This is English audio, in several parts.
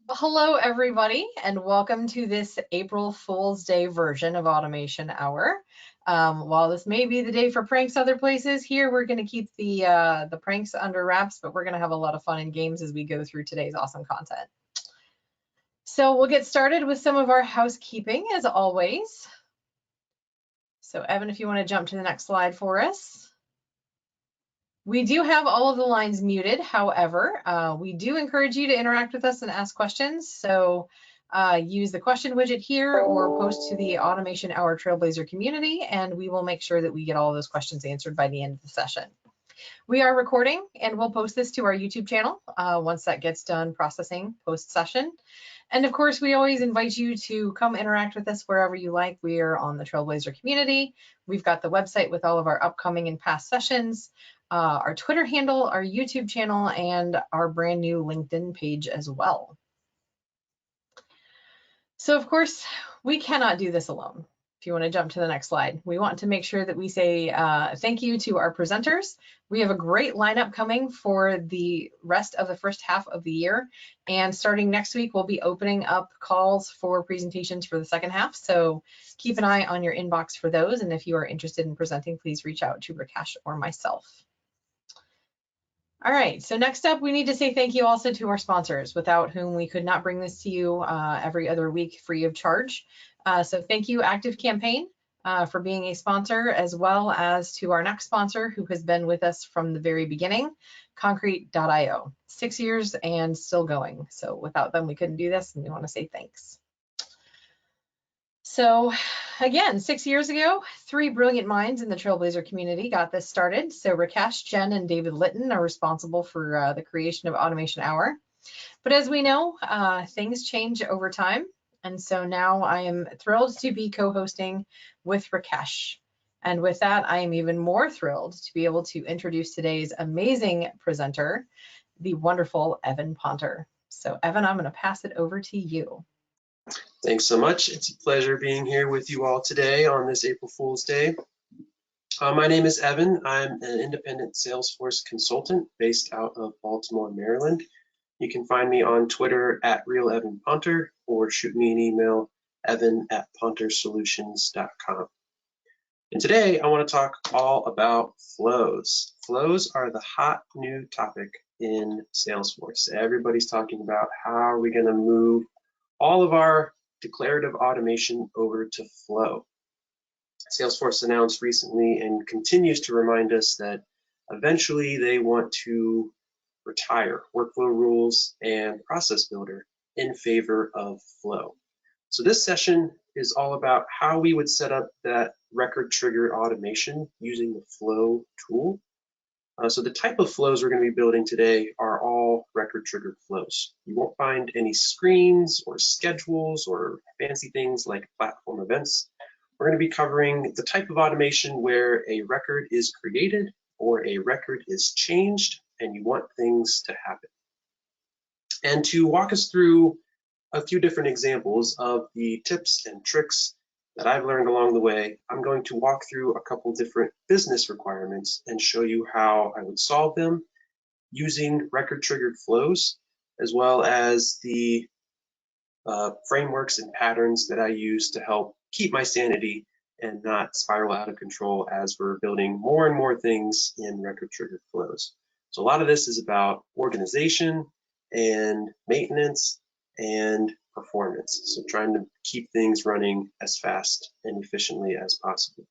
Hello, everybody, and welcome to this April Fool's Day version of Automation Hour. While this may be the day for pranks other places, here we're going to keep the pranks under wraps, but we're going to have a lot of fun and games as we go through today's awesome content. So we'll get started with some of our housekeeping, as always. So Evan, if you want to jump to the next slide for us. We do have all of the lines muted. However, we do encourage you to interact with us and ask questions. So use the question widget here or post to the Automation Hour Trailblazer community, and we will make sure that we get all of those questions answered by the end of the session. We are recording, and we'll post this to our YouTube channel once that gets done processing post-session. And of course, we always invite you to come interact with us wherever you like. We are on the Trailblazer community. We've got the website with all of our upcoming and past sessions, our Twitter handle, our YouTube channel, and our brand new LinkedIn page as well. So of course, we cannot do this alone. If you want to jump to the next slide, we want to make sure that we say thank you to our presenters. We have a great lineup coming for the rest of the first half of the year. And starting next week, we'll be opening up calls for presentations for the second half. So keep an eye on your inbox for those. And if you are interested in presenting, please reach out to Rakesh or myself. All right, so next up, we need to say thank you also to our sponsors, without whom we could not bring this to you every other week free of charge. So thank you, ActiveCampaign, for being a sponsor, as well as to our next sponsor who has been with us from the very beginning, Concrete.io. 6 years and still going. So without them, we couldn't do this, and we want to say thanks. So again, 6 years ago, 3 brilliant minds in the Trailblazer community got this started. So Rakesh, Jen, and David Litton are responsible for the creation of Automation Hour. But as we know, things change over time. And so now I am thrilled to be co-hosting with Rakesh. And with that, I am even more thrilled to be able to introduce today's amazing presenter, the wonderful Evan Ponter. So Evan, I'm going to pass it over to you. Thanks so much. It's a pleasure being here with you all today on this April Fool's Day. My name is Evan. I'm an independent Salesforce consultant based out of Baltimore, Maryland. You can find me on Twitter at RealEvanPonter or shoot me an email, evan@pontersolutions.com. And today I want to talk all about flows. Flows are the hot new topic in Salesforce. Everybody's talking about how are we going to move all of our declarative automation over to flow. Salesforce announced recently and continues to remind us that eventually they want to retire workflow rules and process builder in favor of flow. So this session is all about how we would set up that record trigger automation using the flow tool. So the type of flows we're going to be building today are all record triggered flows. You won't find any screens or schedules or fancy things like platform events. We're going to be covering the type of automation where a record is created or a record is changed and you want things to happen. And to walk us through a few different examples of the tips and tricks that I've learned along the way, I'm going to walk through a couple different business requirements and show you how I would solve them using record triggered flows, as well as the frameworks and patterns that I use to help keep my sanity and not spiral out of control as we're building more and more things in record triggered flows. So a lot of this is about organization and maintenance and performance. So trying to keep things running as fast and efficiently as possible.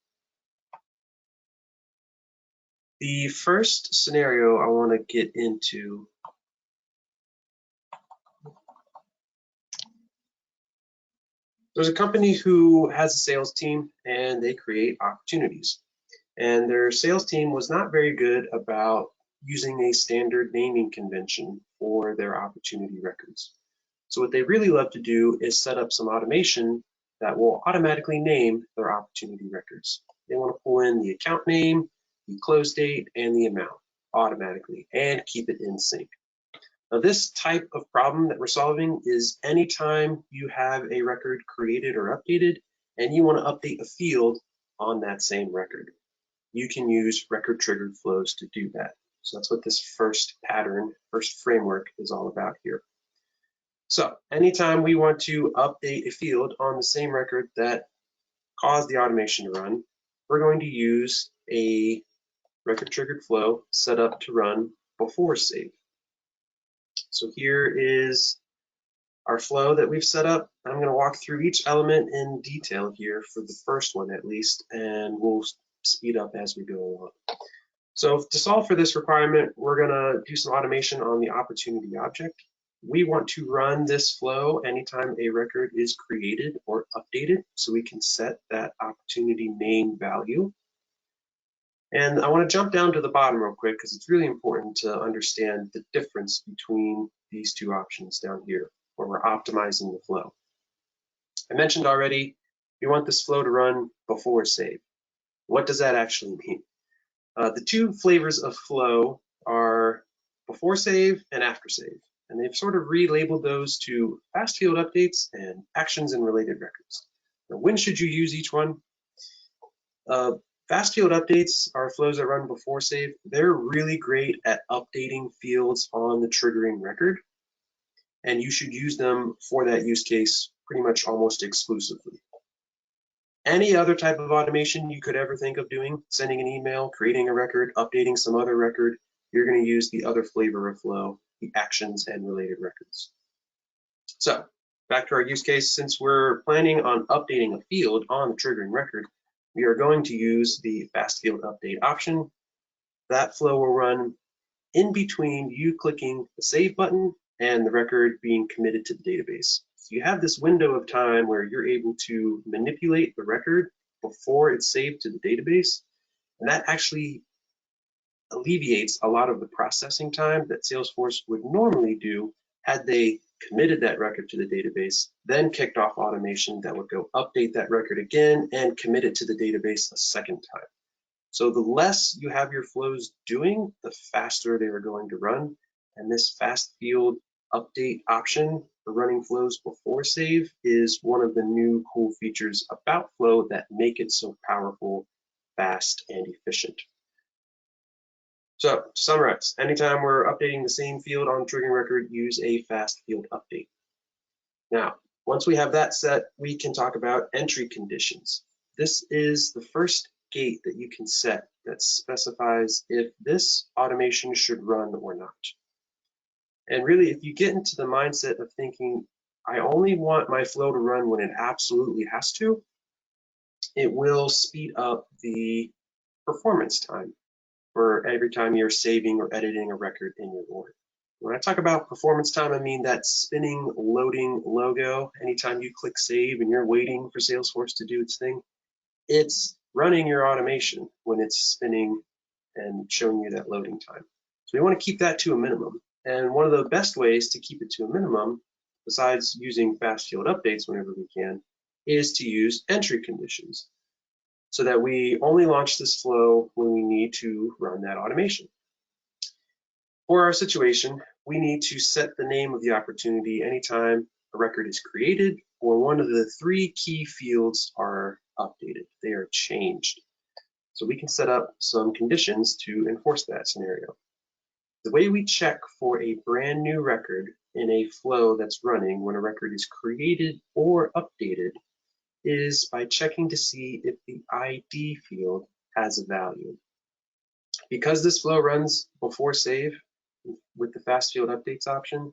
The first scenario I want to get into there's a company who has a sales team and they create opportunities. And their sales team was not very good about using a standard naming convention for their opportunity records. So what they really love to do is set up some automation that will automatically name their opportunity records. They want to pull in the account name, the close date, and the amount automatically and keep it in sync. Now this type of problem that we're solving is anytime you have a record created or updated and you want to update a field on that same record. You can use record triggered flows to do that. So that's what this first pattern, first framework is all about here. So anytime we want to update a field on the same record that caused the automation to run, we're going to use a record triggered flow set up to run before save. So here is our flow that we've set up. I'm going to walk through each element in detail here for the first one at least, and we'll speed up as we go along. So to solve for this requirement, we're going to do some automation on the opportunity object. We want to run this flow anytime a record is created or updated, so we can set that opportunity name value. And I want to jump down to the bottom real quick because it's really important to understand the difference between these two options down here where we're optimizing the flow. I mentioned already, we want this flow to run before save. What does that actually mean? The two flavors of flow are before save and after save, and they've sort of relabeled those to fast field updates and actions and related records. Now, when should you use each one? Fast field updates are flows that run before save. They're really great at updating fields on the triggering record, and you should use them for that use case pretty much almost exclusively. Any other type of automation you could ever think of doing, sending an email, creating a record, updating some other record, you're going to use the other flavor of flow, the actions and related records. So back to our use case, since we're planning on updating a field on the triggering record, we are going to use the fast field update option. That flow will run in between you clicking the save button and the record being committed to the database. So you have this window of time where you're able to manipulate the record before it's saved to the database, and that actually alleviates a lot of the processing time that Salesforce would normally do had they committed that record to the database, then kicked off automation that would go update that record again and commit it to the database a second time. So the less you have your flows doing, the faster they are going to run. And this fast field update option for running flows before save is one of the new cool features about flow that make it so powerful, fast, and efficient. So to summarize, anytime we're updating the same field on the triggering record, use a fast field update. Now, once we have that set, we can talk about entry conditions. This is the first gate that you can set that specifies if this automation should run or not. And really, if you get into the mindset of thinking, I only want my flow to run when it absolutely has to, it will speed up the performance time for every time you're saving or editing a record in your org. When I talk about performance time, I mean that spinning loading logo. Anytime you click save and you're waiting for Salesforce to do its thing, it's running your automation when it's spinning and showing you that loading time. So we want to keep that to a minimum. And one of the best ways to keep it to a minimum, besides using fast field updates whenever we can, is to use entry conditions so that we only launch this flow when we need to run that automation. For our situation, we need to set the name of the opportunity anytime a record is created or one of the three key fields are updated, they are changed. So we can set up some conditions to enforce that scenario. The way we check for a brand new record in a flow that's running when a record is created or updated is by checking to see if the ID field has a value. Because this flow runs before save with the fast field updates option,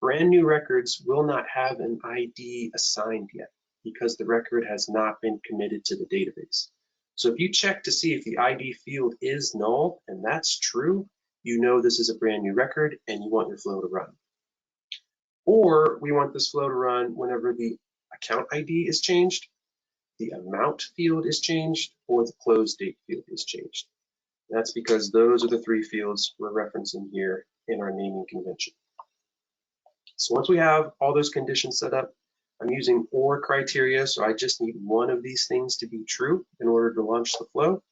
brand new records will not have an ID assigned yet because the record has not been committed to the database. So if you check to see if the ID field is null and that's true, you know this is a brand new record and you want your flow to run. Or we want this flow to run whenever the account ID is changed, the amount field is changed, or the close date field is changed. That's because those are the three fields we're referencing here in our naming convention. So once we have all those conditions set up, I'm using OR criteria, so I just need one of these things to be true in order to launch the flow.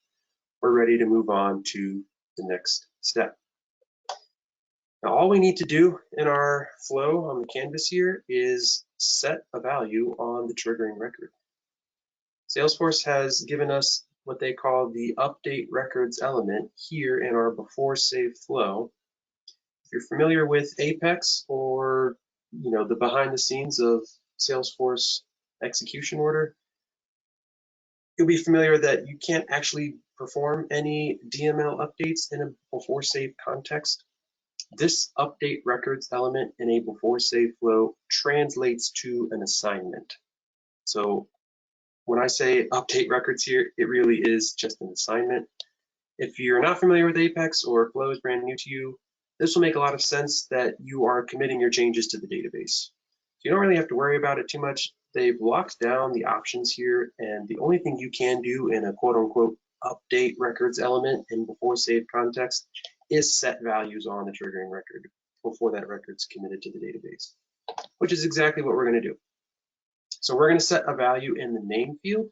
We're ready to move on to the next step. Now all we need to do in our flow on the canvas here is set a value on the triggering record. Salesforce has given us what they call the update records element here in our before save flow. If you're familiar with Apex or the behind the scenes of Salesforce execution order, you'll be familiar that you can't actually perform any DML updates in a before save context. This update records element in a before save flow translates to an assignment. So when I say update records here, it really is just an assignment. If you're not familiar with Apex or Flow is brand new to you, this will make a lot of sense that you are committing your changes to the database. You don't really have to worry about it too much. They've locked down the options here, and the only thing you can do in a quote-unquote update records element in before save context is set values on the triggering record before that record's committed to the database, which is exactly what we're going to do. So we're going to set a value in the name field.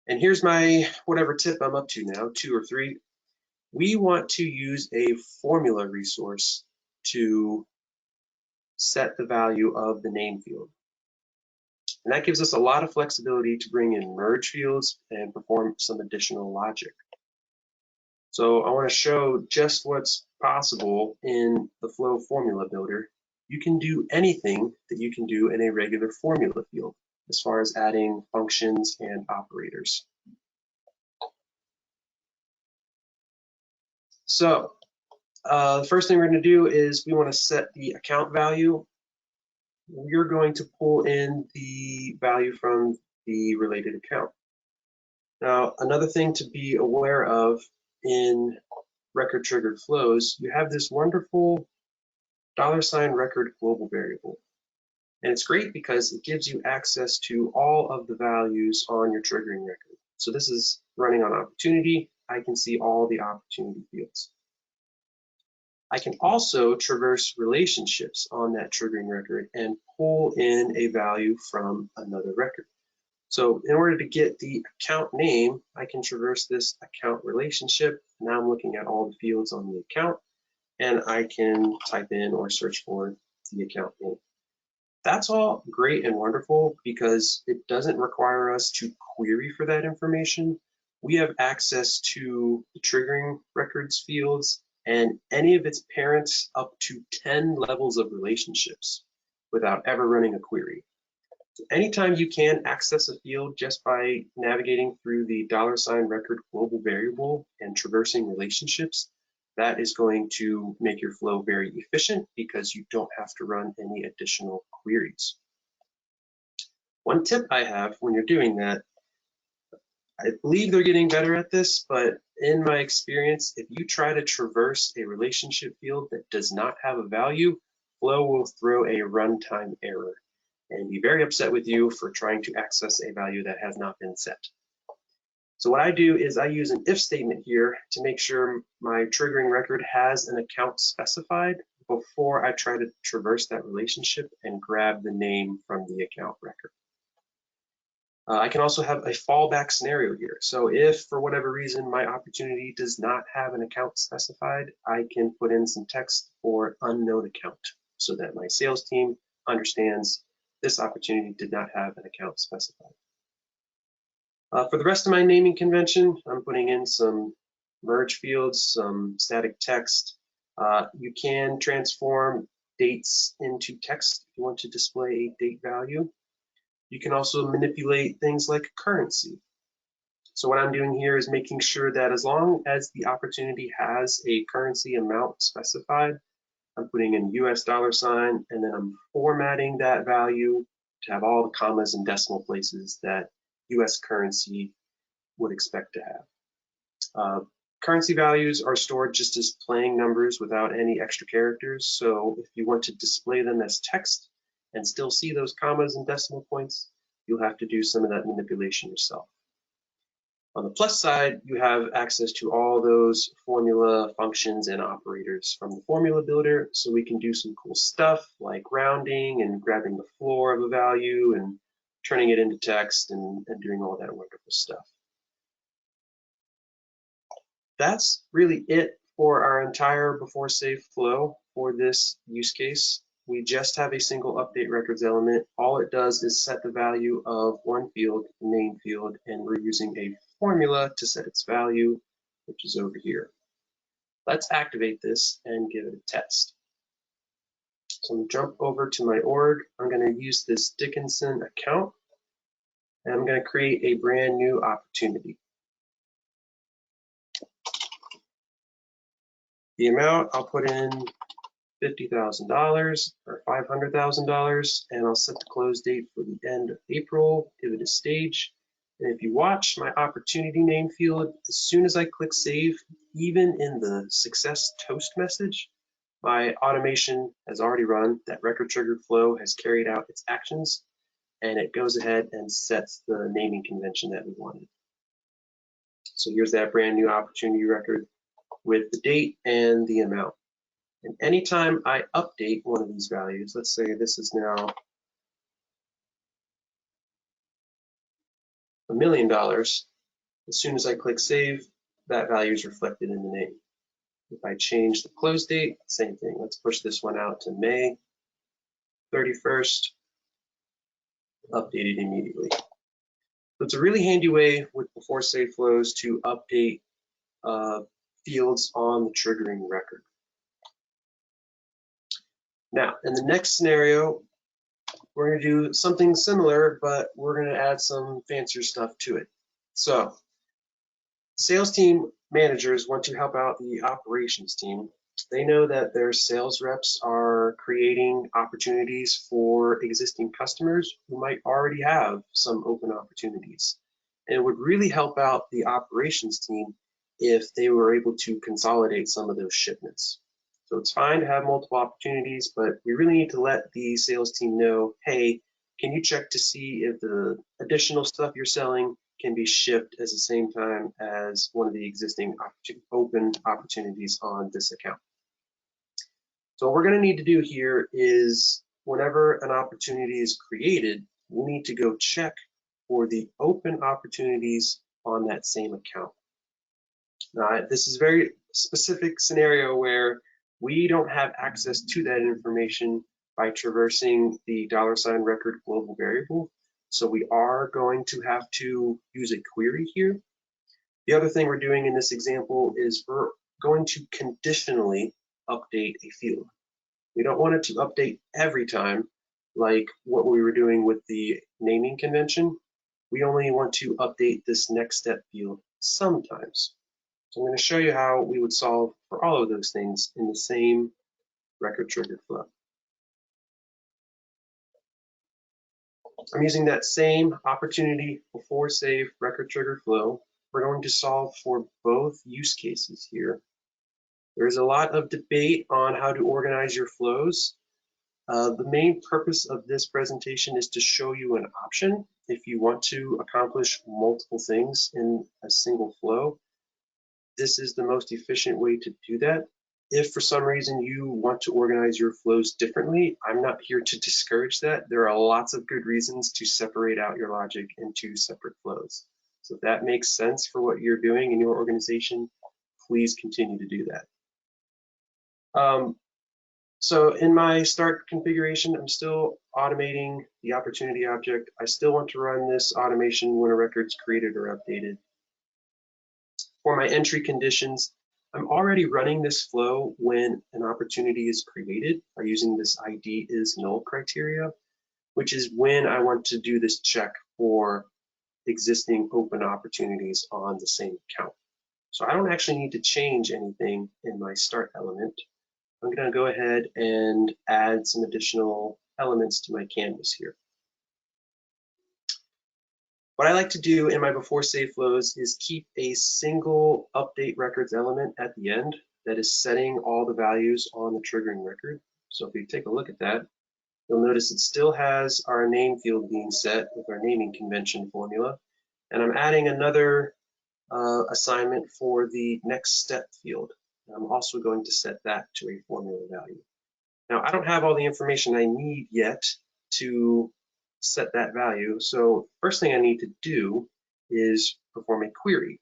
And here's my whatever tip I'm up to now, 2 or 3. We want to use a formula resource to set the value of the name field. And that gives us a lot of flexibility to bring in merge fields and perform some additional logic. So I want to show just what's possible in the Flow formula builder. You can do anything that you can do in a regular formula field as far as adding functions and operators. So the first thing we're going to do is we want to set the account value. We're going to pull in the value from the related account. Now, another thing to be aware of in record triggered flows, you have this wonderful $record global variable. And it's great because it gives you access to all of the values on your triggering record. So this is running on opportunity. I can see all the opportunity fields. I can also traverse relationships on that triggering record and pull in a value from another record. So in order to get the account name, I can traverse this account relationship. Now I'm looking at all the fields on the account, and I can type in or search for the account name. That's all great and wonderful because it doesn't require us to query for that information. We have access to the triggering records fields and any of its parents up to 10 levels of relationships without ever running a query. So anytime you can access a field just by navigating through the $record global variable and traversing relationships, that is going to make your flow very efficient because you don't have to run any additional queries. One tip I have when you're doing that, I believe they're getting better at this, but in my experience, if you try to traverse a relationship field that does not have a value, Flow will throw a runtime error and be very upset with you for trying to access a value that has not been set. So what I do is I use an if statement here to make sure my triggering record has an account specified before I try to traverse that relationship and grab the name from the account record. I can also have a fallback scenario here. So if for whatever reason my opportunity does not have an account specified, I can put in some text for unknown account so that my sales team understands this opportunity did not have an account specified. For the rest of my naming convention, I'm putting in some merge fields, some static text. You can transform dates into text if you want to display a date value. You can also manipulate things like currency. So what I'm doing here is making sure that as long as the opportunity has a currency amount specified, I'm putting in US $, and then I'm formatting that value to have all the commas and decimal places that US currency would expect to have. Currency values are stored just as plain numbers without any extra characters. So if you want to display them as text and still see those commas and decimal points, you'll have to do some of that manipulation yourself. On the plus side, you have access to all those formula functions and operators from the formula builder, so we can do some cool stuff like rounding and grabbing the floor of a value and turning it into text and doing all that wonderful stuff. That's really it for our entire before save flow for this use case. We just have a single update records element. All it does is set the value of one field, the name field, and we're using a formula to set its value, which is over here. Let's activate this and give it a test. So I'm going to jump over to my org. I'm going to use this Dickinson account, and I'm going to create a brand new opportunity. The amount, I'll put in $50,000 or $500,000, and I'll set the close date for the end of April, give it a stage. And if you watch my opportunity name field, as soon as I click save, even in the success toast message, my automation has already run, that RecordTrigger flow has carried out its actions, and it goes ahead and sets the naming convention that we wanted. So here's that brand new opportunity record with the date and the amount. And anytime I update one of these values, let's say this is now $1 million, as soon as I click save, that value is reflected in the name. If I change the close date, same thing. Let's push this one out to May 31st, update it immediately. So it's a really handy way with before save flows to update fields on the triggering record. Now, in the next scenario, we're going to do something similar, but we're going to add some fancier stuff to it. So, sales team managers want to help out the operations team. They know that their sales reps are creating opportunities for existing customers who might already have some open opportunities. And it would really help out the operations team if they were able to consolidate some of those shipments. So it's fine to have multiple opportunities, but we really need to let the sales team know, hey, can you check to see if the additional stuff you're selling can be shipped at the same time as one of the existing open opportunities on this account. So what we're going to need to do here is whenever an opportunity is created, we need to go check for the open opportunities on that same account. Now, this is a very specific scenario where we don't have access to that information by traversing the $record global variable. So we are going to have to use a query here. The other thing we're doing in this example is we're going to conditionally update a field. We don't want it to update every time like what we were doing with the naming convention. We only want to update this next step field sometimes. So I'm going to show you how we would solve for all of those things in the same RecordTrigger flow. I'm using that same opportunity before save RecordTrigger flow. We're going to solve for both use cases here. There's a lot of debate on how to organize your flows. The main purpose of this presentation is to show you an option if you want to accomplish multiple things in a single flow. This is the most efficient way to do that. If for some reason you want to organize your flows differently, I'm not here to discourage that. There are lots of good reasons to separate out your logic into separate flows. So if that makes sense for what you're doing in your organization, please continue to do that. So in my start configuration, I'm still automating the opportunity object. I still want to run this automation when a record's created or updated. For my entry conditions, I'm already running this flow when an opportunity is created by using this ID is null criteria, which is when I want to do this check for existing open opportunities on the same account. So I don't actually need to change anything in my start element. I'm going to go ahead and add some additional elements to my canvas here. What I like to do in my before save flows is keep a single update records element at the end that is setting all the values on the triggering record. So if we take a look at that, you'll notice it still has our name field being set with our naming convention formula. And I'm adding another assignment for the next step field. I'm also going to set that to a formula value. Now, I don't have all the information I need yet to set that value. So first thing I need to do is perform a query.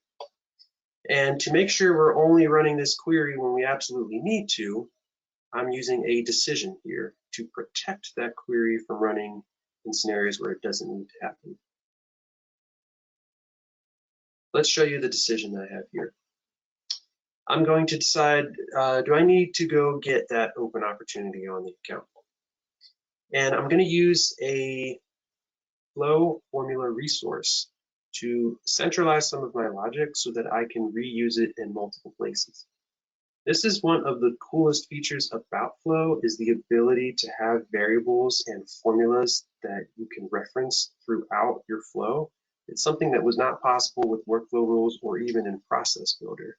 And to make sure we're only running this query when we absolutely need to, I'm using a decision here to protect that query from running in scenarios where it doesn't need to happen. Let's show you the decision that I have here. I'm going to decide, do I need to go get that open opportunity on the account? And I'm going to use a flow formula resource to centralize some of my logic so that I can reuse it in multiple places. This is one of the coolest features about Flow, is the ability to have variables and formulas that you can reference throughout your flow. It's something that was not possible with workflow rules or even in Process Builder.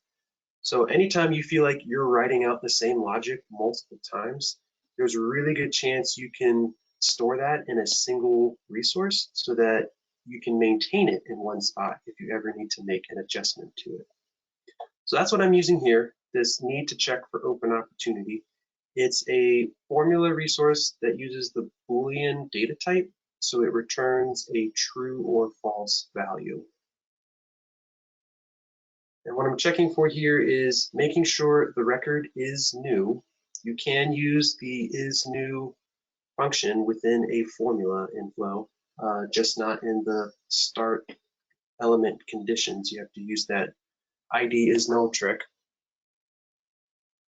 So anytime you feel like you're writing out the same logic multiple times, there's a really good chance you can store that in a single resource so that you can maintain it in one spot if you ever need to make an adjustment to it. So that's what I'm using here, this need to check for open opportunity. It's a formula resource that uses the Boolean data type, so it returns a true or false value. And what I'm checking for here is making sure the record is new. You can use the isNew function within a formula in Flow, just not in the start element conditions. You have to use that ID is null trick.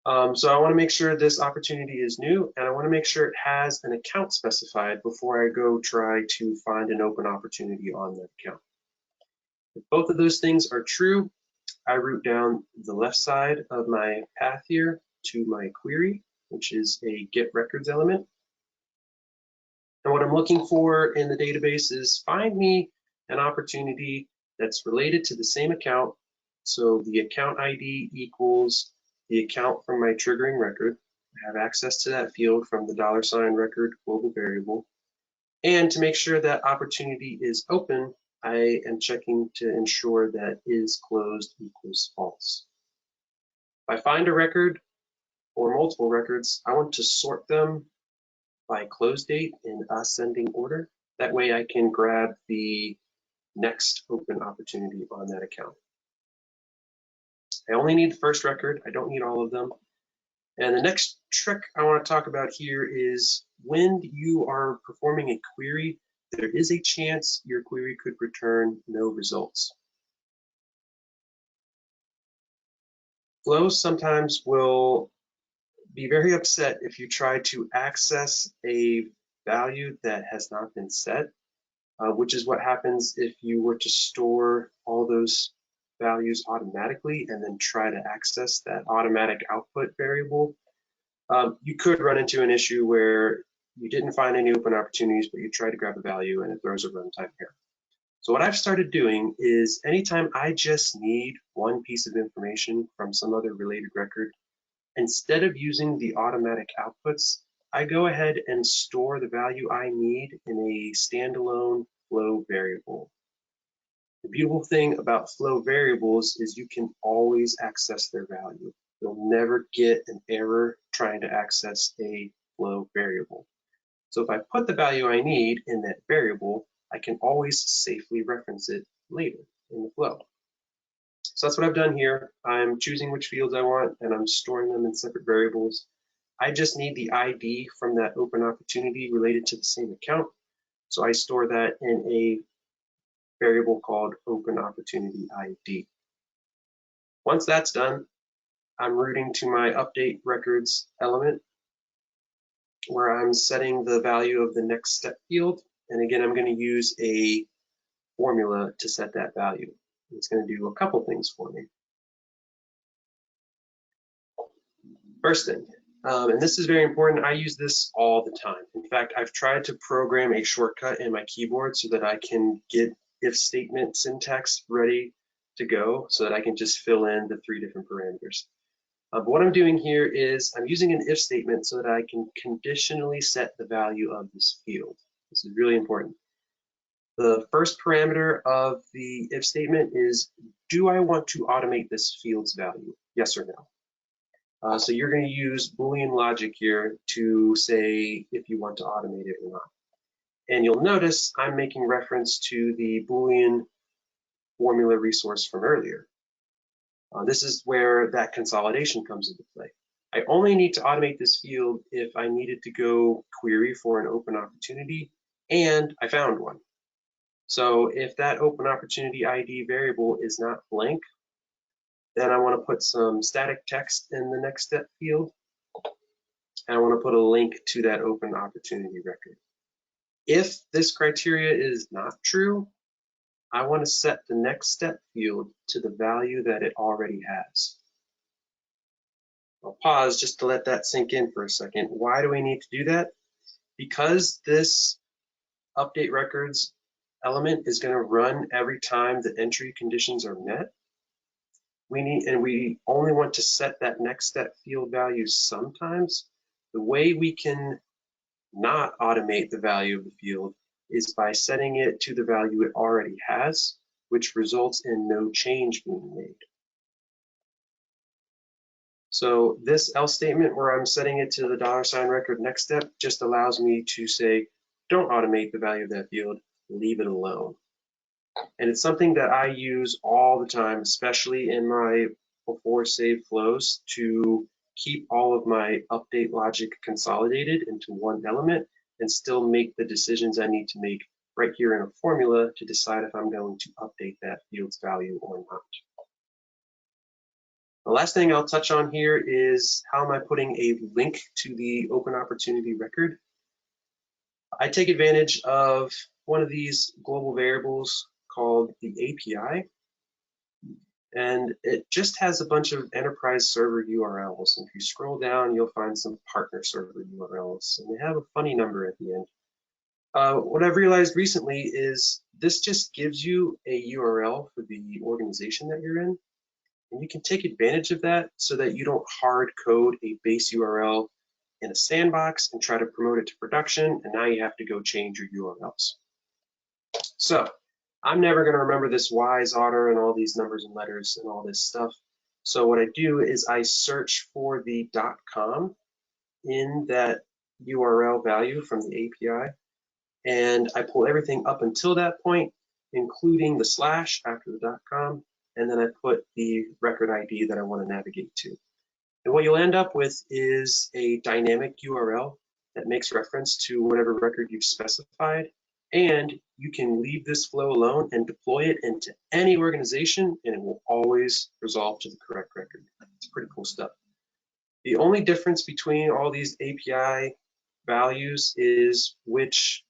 So I want to make sure this opportunity is new, and I want to make sure it has an account specified before I go try to find an open opportunity on that account. If both of those things are true, I route down the left side of my path here to my query, which is a get records element. And what I'm looking for in the database is find me an opportunity that's related to the same account. So the account ID equals the account from my triggering record. I have access to that field from the $record global variable. And to make sure that opportunity is open, I am checking to ensure that is closed equals false. If I find a record or multiple records, I want to sort them by close date in ascending order. That way I can grab the next open opportunity on that account. I only need the first record. I don't need all of them. And the next trick I want to talk about here is when you are performing a query, there is a chance your query could return no results. Flows sometimes will be very upset if you try to access a value that has not been set, which is what happens if you were to store all those values automatically and then try to access that automatic output variable. You could run into an issue where you didn't find any open opportunities, but you try to grab a value and it throws a runtime error. So what I've started doing is anytime I just need one piece of information from some other related record, instead of using the automatic outputs, I go ahead and store the value I need in a standalone flow variable. The beautiful thing about flow variables is you can always access their value. You'll never get an error trying to access a flow variable. So if I put the value I need in that variable, I can always safely reference it later in the flow. So that's what I've done here. I'm choosing which fields I want and I'm storing them in separate variables. I just need the ID from that open opportunity related to the same account. So I store that in a variable called open opportunity ID. Once that's done, I'm routing to my update records element where I'm setting the value of the next step field. And again, I'm going to use a formula to set that value. It's going to do a couple things for me. First thing, and this is very important, I use this all the time. In fact, I've tried to program a shortcut in my keyboard so that I can get if statement syntax ready to go so that I can just fill in the 3 different parameters. But what I'm doing here is I'm using an if statement so that I can conditionally set the value of this field. This is really important. The first parameter of the if statement is, do I want to automate this field's value? Yes or no? So you're going to use Boolean logic here to say if you want to automate it or not. And you'll notice I'm making reference to the Boolean formula resource from earlier. This is where that consolidation comes into play. I only need to automate this field if I needed to go query for an open opportunity and I found one. So if that open opportunity ID variable is not blank, then I want to put some static text in the next step field. and I want to put a link to that open opportunity record. If this criteria is not true, I want to set the next step field to the value that it already has. I'll pause just to let that sink in for a second. Why do we need to do that? Because this update records element is going to run every time the entry conditions are met. We only want to set that next step field value sometimes. The way we can not automate the value of the field is by setting it to the value it already has, which results in no change being made. So this else statement where I'm setting it to the $ record next step just allows me to say, don't automate the value of that field, leave it alone. And it's something that I use all the time, especially in my before save flows, to keep all of my update logic consolidated into one element and still make the decisions I need to make right here in a formula to decide if I'm going to update that field's value or not. The last thing I'll touch on here is how am I putting a link to the open opportunity record. I take advantage of one of these global variables called the API, and it just has a bunch of enterprise server URLs. And if you scroll down, you'll find some partner server URLs, and they have a funny number at the end. What I've realized recently is this just gives you a URL for the organization that you're in, and you can take advantage of that so that you don't hard code a base URL in a sandbox and try to promote it to production, and now you have to go change your URLs. So I'm never going to remember this wise order and all these numbers and letters and all this stuff. So what I do is I search for the .com in that URL value from the API, and I pull everything up until that point, including the slash after the .com, and then I put the record ID that I want to navigate to. And what you'll end up with is a dynamic URL that makes reference to whatever record you've specified, and you can leave this flow alone and deploy it into any organization, and it will always resolve to the correct record. It's pretty cool stuff. The only difference between all these API values is which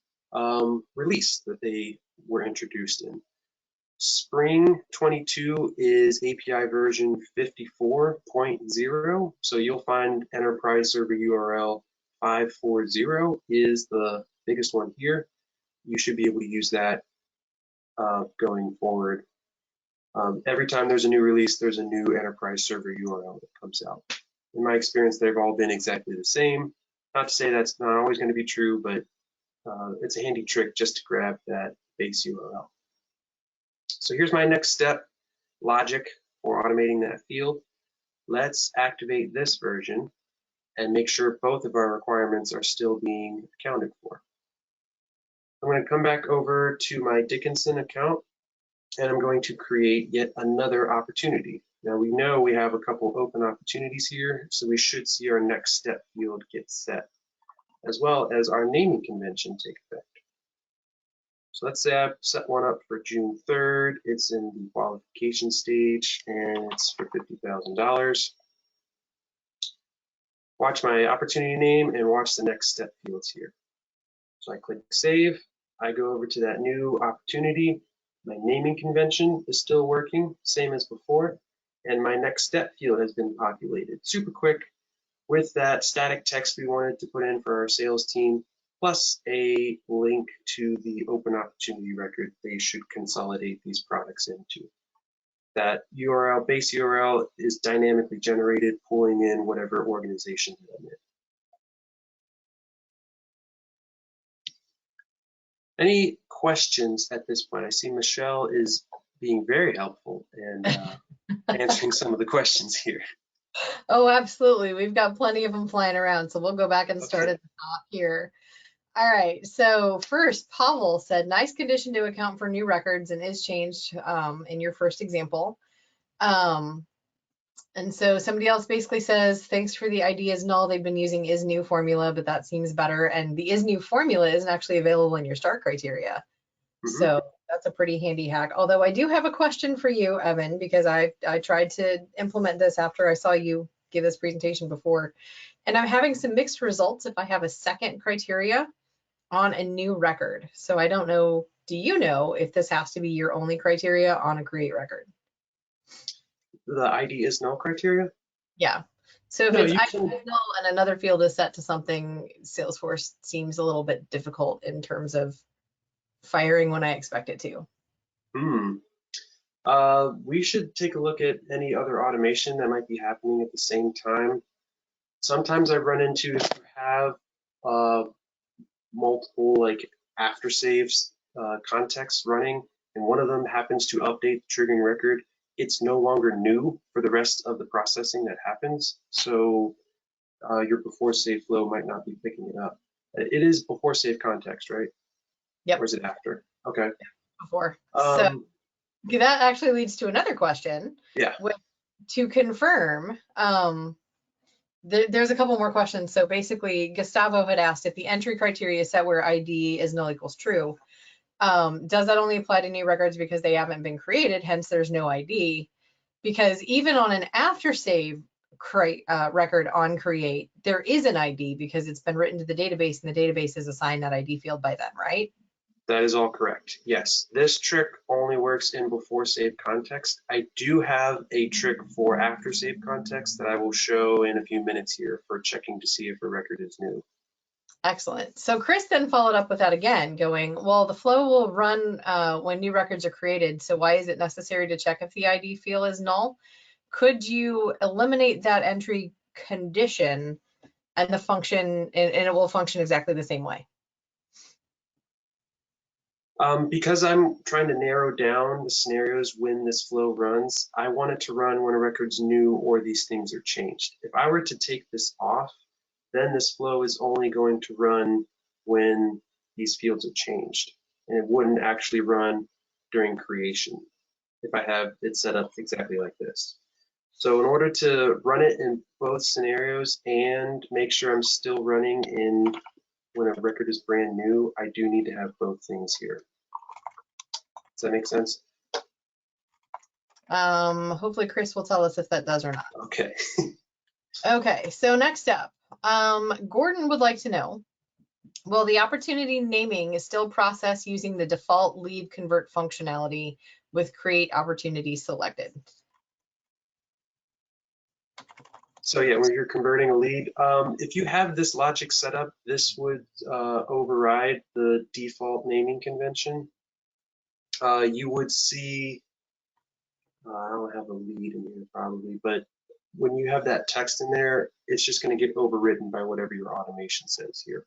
release that they were introduced in. Spring 22 is API version 54.0, so you'll find enterprise server URL 540 is the biggest one here. You should be able to use that going forward. Every time there's a new release, there's a new enterprise server URL that comes out. In my experience, they've all been exactly the same. Not to say that's not always going to be true, but it's a handy trick just to grab that base URL. So here's my next step logic for automating that field. Let's activate this version and make sure both of our requirements are still being accounted for. I'm going to come back over to my Dickinson account, and I'm going to create yet another opportunity. Now we know we have a couple open opportunities here, so we should see our next step field get set, as well as our naming convention take effect. So let's say I've set one up for June 3rd. It's in the qualification stage, and it's for $50,000. Watch my opportunity name and watch the next step fields here. So I click save. I go over to that new opportunity. My naming convention is still working, same as before, and my next step field has been populated. Super quick with that static text we wanted to put in for our sales team, plus a link to the open opportunity record they should consolidate these products into. That URL, base URL, is dynamically generated, pulling in whatever organization I'm in. Any questions at this point? I see Michelle is being very helpful and answering some of the questions here. Oh, absolutely. We've got plenty of them flying around, so we'll go back and start at the top here. All right, so first, Pavel said, nice condition to account for new records and is changed in your first example. And so somebody else basically says, thanks for the ideas and all they've been using is new formula, but that seems better. And the is new formula isn't actually available in your start criteria. Mm-hmm. So that's a pretty handy hack. Although I do have a question for you, Evan, because I tried to implement this after I saw you give this presentation before. And I'm having some mixed results if I have a second criteria on a new record. So I don't know, do you know if this has to be your only criteria on a create record? The ID is null criteria? Yeah. So if No, it's you ID can. is null and another field is set to something, Salesforce seems a little bit difficult in terms of firing when I expect it to. Hmm. We should take a look at any other automation that might be happening at the same time. Sometimes I run into, if you have uh, multiple like AfterSafe contexts running, and one of them happens to update the triggering record, it's no longer new for the rest of the processing that happens. So your before save flow might not be picking it up. It is before save context, right? Yep. Or is it after? Okay. Before. So that actually leads to another question. Yeah. To confirm, there's a couple more questions. So basically, Gustavo had asked if the entry criteria is set where ID is null equals true. Does that only apply to new records because they haven't been created, hence there's no ID? Because even on an after save record on create, there is an ID because it's been written to the database and the database has assigned that ID field by then, right? That is all correct. Yes, this trick only works in before save context. I do have a trick for after save context that I will show in a few minutes here for checking to see if a record is new. Excellent. So Chris then followed up with that again, going, well, the flow will run when new records are created. So why is it necessary to check if the ID field is null? Could you eliminate that entry condition and the function, and it will function exactly the same way? Because I'm trying to narrow down the scenarios when this flow runs, I want it to run when a record's new or these things are changed. If I were to take this off, then this flow is only going to run when these fields are changed. And it wouldn't actually run during creation if I have it set up exactly like this. So in order to run it in both scenarios and make sure I'm still running in when a record is brand new, I do need to have both things here. Does that make sense? Hopefully Chris will tell us if that does or not. Okay. Okay, so next up, Gordon would like to know, will the opportunity naming is still processed using the default lead convert functionality with create opportunity selected? So yeah, when you're converting a lead, if you have this logic set up, this would override the default naming convention. You would see, I don't have a lead in here probably, but when you have that text in there, it's just going to get overridden by whatever your automation says here.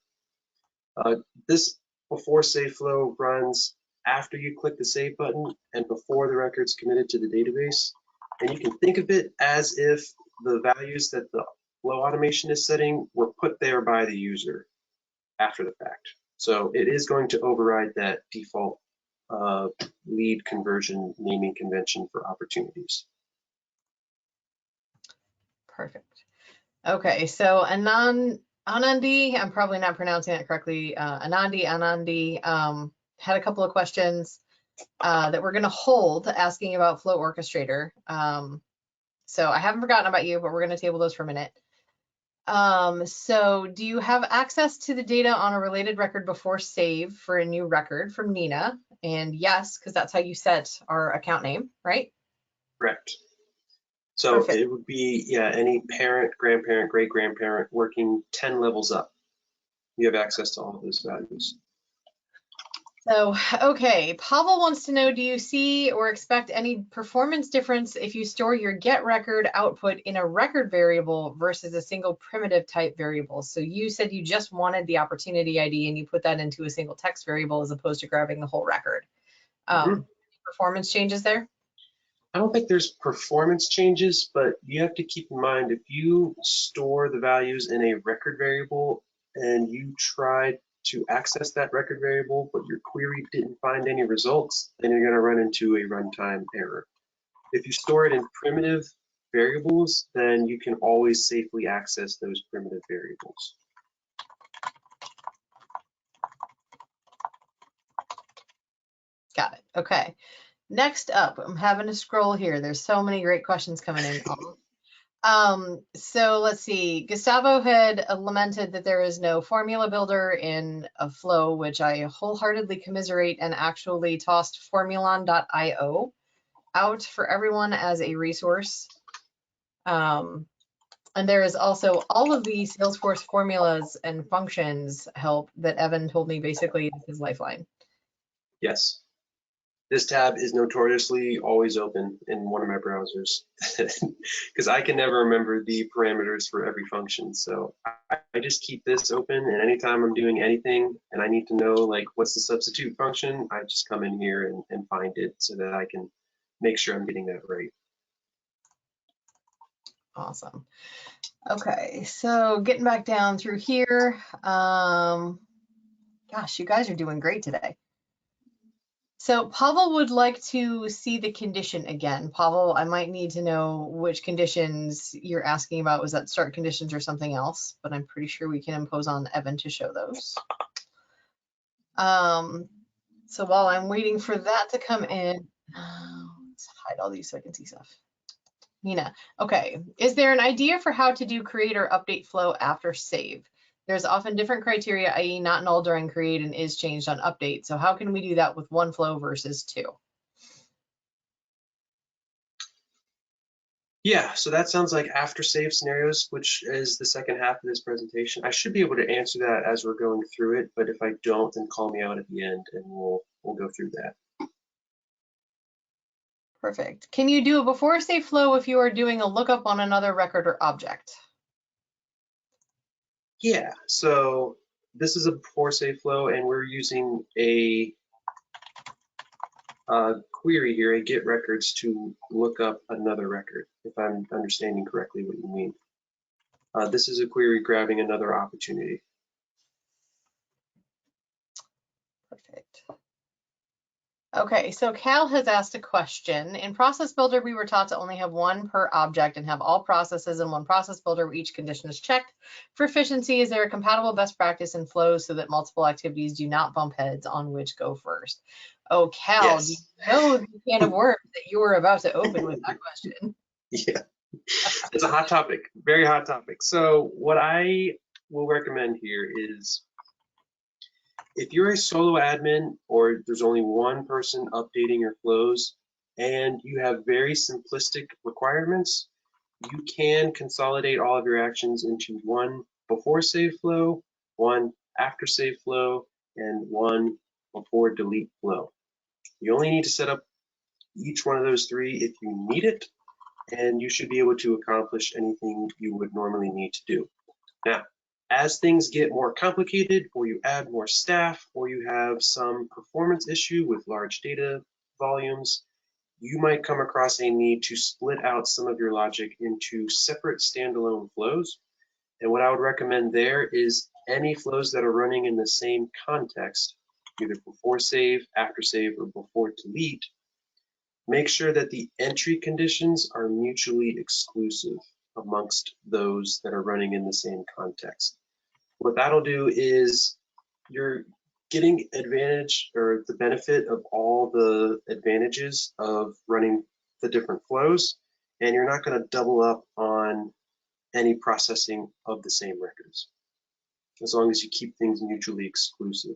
This before save flow runs after you click the save button and before the record's committed to the database. And you can think of it as if the values that the flow automation is setting were put there by the user after the fact. So it is going to override that default lead conversion naming convention for opportunities. Perfect. Okay, so Anandi, I'm probably not pronouncing that correctly. Anandi had a couple of questions that we're going to hold, asking about Flow Orchestrator. So I haven't forgotten about you, but we're going to table those for a minute. So do you have access to the data on a related record before save for a new record from Nina? And yes, because that's how you set our account name, right? Correct. So Perfect. it would be, yeah, any parent, grandparent, great grandparent working 10 levels up. You have access to all of those values. So, okay, Pavel wants to know, do you see or expect any performance difference if you store your get record output in a record variable versus a single primitive type variable? So you said you just wanted the opportunity ID and you put that into a single text variable as opposed to grabbing the whole record. Performance changes there? I don't think there's performance changes, but you have to keep in mind if you store the values in a record variable and you try to access that record variable, but your query didn't find any results, then you're going to run into a runtime error. If you store it in primitive variables, then you can always safely access those primitive variables. Got it. Okay. Next up, I'm having to scroll here. There's so many great questions coming in. So let's see. Gustavo had lamented that there is no formula builder in a flow, which I wholeheartedly commiserate and actually tossed formulon.io out for everyone as a resource. And there is also all of the Salesforce formulas and functions help that Evan told me basically is his lifeline. Yes. This tab is notoriously always open in one of my browsers because I can never remember the parameters for every function. So I just keep this open, and anytime I'm doing anything and I need to know like what's the substitute function, I just come in here and find it so that I can make sure I'm getting that right. Awesome. Okay, so getting back down through here. Gosh, you guys are doing great today. So Pavel would like to see the condition again. Pavel, I might need to know which conditions you're asking about. Was that start conditions or something else? But I'm pretty sure we can impose on Evan to show those. So while I'm waiting for that to come in, let's hide all these so I can see stuff. Nina, okay. Is there an idea for how to do create or update flow after save? There's often different criteria, i.e. not null during create and is changed on update. So how can we do that with one flow versus two? Yeah, so that sounds like AfterSafe Scenarios, which is the second half of this presentation. I should be able to answer that as we're going through it, but if I don't, then call me out at the end and we'll go through that. Perfect. Can you do a before save flow if you are doing a lookup on another record or object? Yeah, so this is a before save flow, and we're using a query here, a get records, to look up another record, if I'm understanding correctly what you mean. This is a query grabbing another opportunity. Perfect. Okay, so Cal has asked a question. In Process Builder, we were taught to only have one per object and have all processes in one process builder where each condition is checked. For efficiency, is there a compatible best practice in flows so that multiple activities do not bump heads on which go first? Oh, Cal, do you Yes. know the can of worms that you were about to open with that question? Yeah, it's a hot topic, very hot topic. So what I will recommend here is if you're a solo admin or there's only one person updating your flows and you have very simplistic requirements, you can consolidate all of your actions into one before save flow, one after save flow, and one before delete flow. You only need to set up each one of those three if you need it, and you should be able to accomplish anything you would normally need to do. Now, as things get more complicated, or you add more staff, or you have some performance issue with large data volumes, you might come across a need to split out some of your logic into separate standalone flows. And what I would recommend there is any flows that are running in the same context, either before save, after save, or before delete, make sure that the entry conditions are mutually exclusive amongst those that are running in the same context. What that'll do is you're getting advantage or the benefit of all the advantages of running the different flows, and you're not going to double up on any processing of the same records, as long as you keep things mutually exclusive.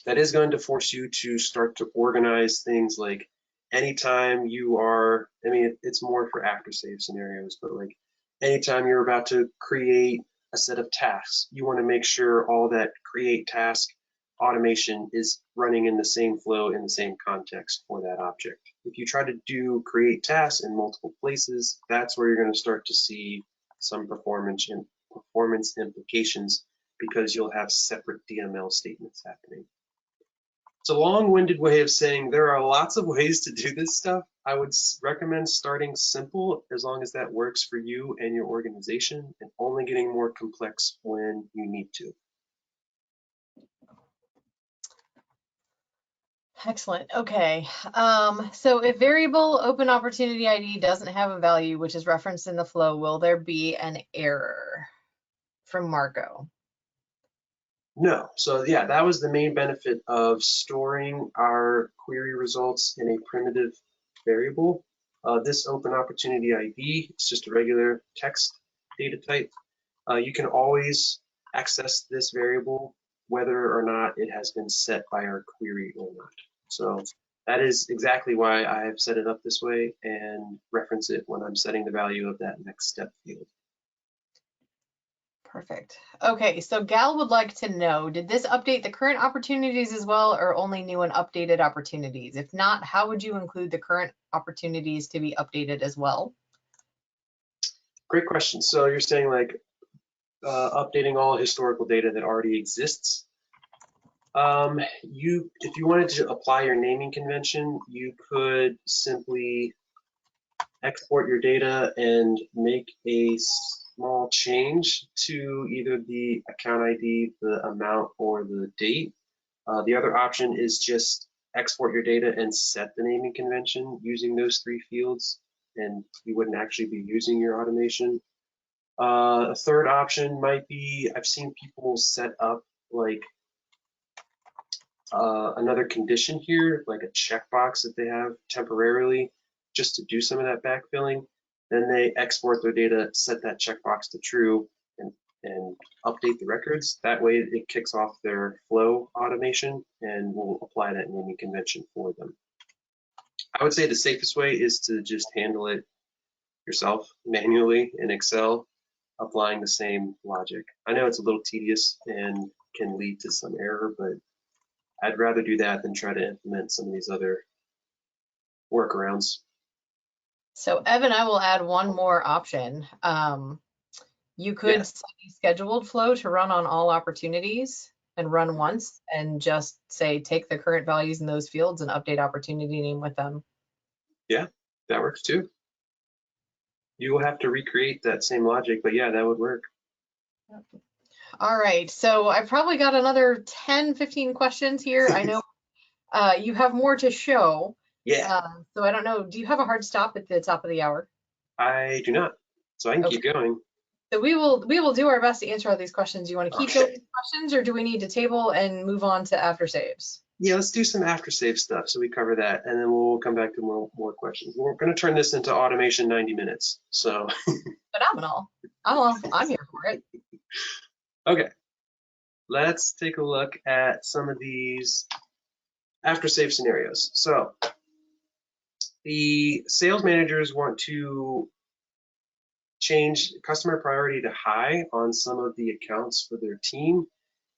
That is going to force you to start to organize things like anytime you are, I mean, it's more for AfterSafe scenarios, but like anytime you're about to create a set of tasks, you want to make sure all that create task automation is running in the same flow in the same context for that object. If you try to do create tasks in multiple places, that's where you're going to start to see some performance implications because you'll have separate DML statements happening. It's a long-winded way of saying there are lots of ways to do this stuff. I would recommend starting simple as long as that works for you and your organization, and only getting more complex when you need to. Excellent. Okay. So if variable open opportunity ID doesn't have a value, which is referenced in the flow, will there be an error? From Marco. No. So yeah, that was the main benefit of storing our query results in a primitive variable. This open opportunity ID is just a regular text data type. You can always access this variable whether or not it has been set by our query or not. So that is exactly why I have set it up this way and reference it when I'm setting the value of that next step field. Perfect. Okay, so Gal would like to know, did this update the current opportunities as well, or only new and updated opportunities? If not, how would you include the current opportunities to be updated as well? Great question. So you're saying like updating all historical data that already exists. If you wanted to apply your naming convention, you could simply export your data and make a small change to either the account ID, the amount, or the date. The other option is just export your data and set the naming convention using those 3 fields, and you wouldn't actually be using your automation. A third option might be, I've seen people set up like another condition here, like a checkbox that they have temporarily just to do some of that backfilling. Then they export their data, set that checkbox to true, and update the records. That way it kicks off their flow automation and will apply that naming convention for them. I would say the safest way is to just handle it yourself manually in Excel, applying the same logic. I know it's a little tedious and can lead to some error, but I'd rather do that than try to implement some of these other workarounds. So Evan, I will add one more option. You could set a scheduled flow to run on all opportunities and run once and just say, take the current values in those fields and update opportunity name with them. Yeah, that works too. You will have to recreate that same logic, but yeah, that would work. All right, so I've probably got another 10, 15 questions here. I know you have more to show. Yeah. So I don't know, do you have a hard stop at the top of the hour? I do not, so I can keep going. So we will do our best to answer all these questions. Do you want to keep those questions, or do we need to table and move on to AfterSaves? Yeah, let's do some AfterSafe stuff so we cover that, and then we'll come back to more questions. We're going to turn this into automation 90 minutes, so. Phenomenal. I'm here for it. Okay, let's take a look at some of these AfterSafe scenarios. So the sales managers want to change customer priority to high on some of the accounts for their team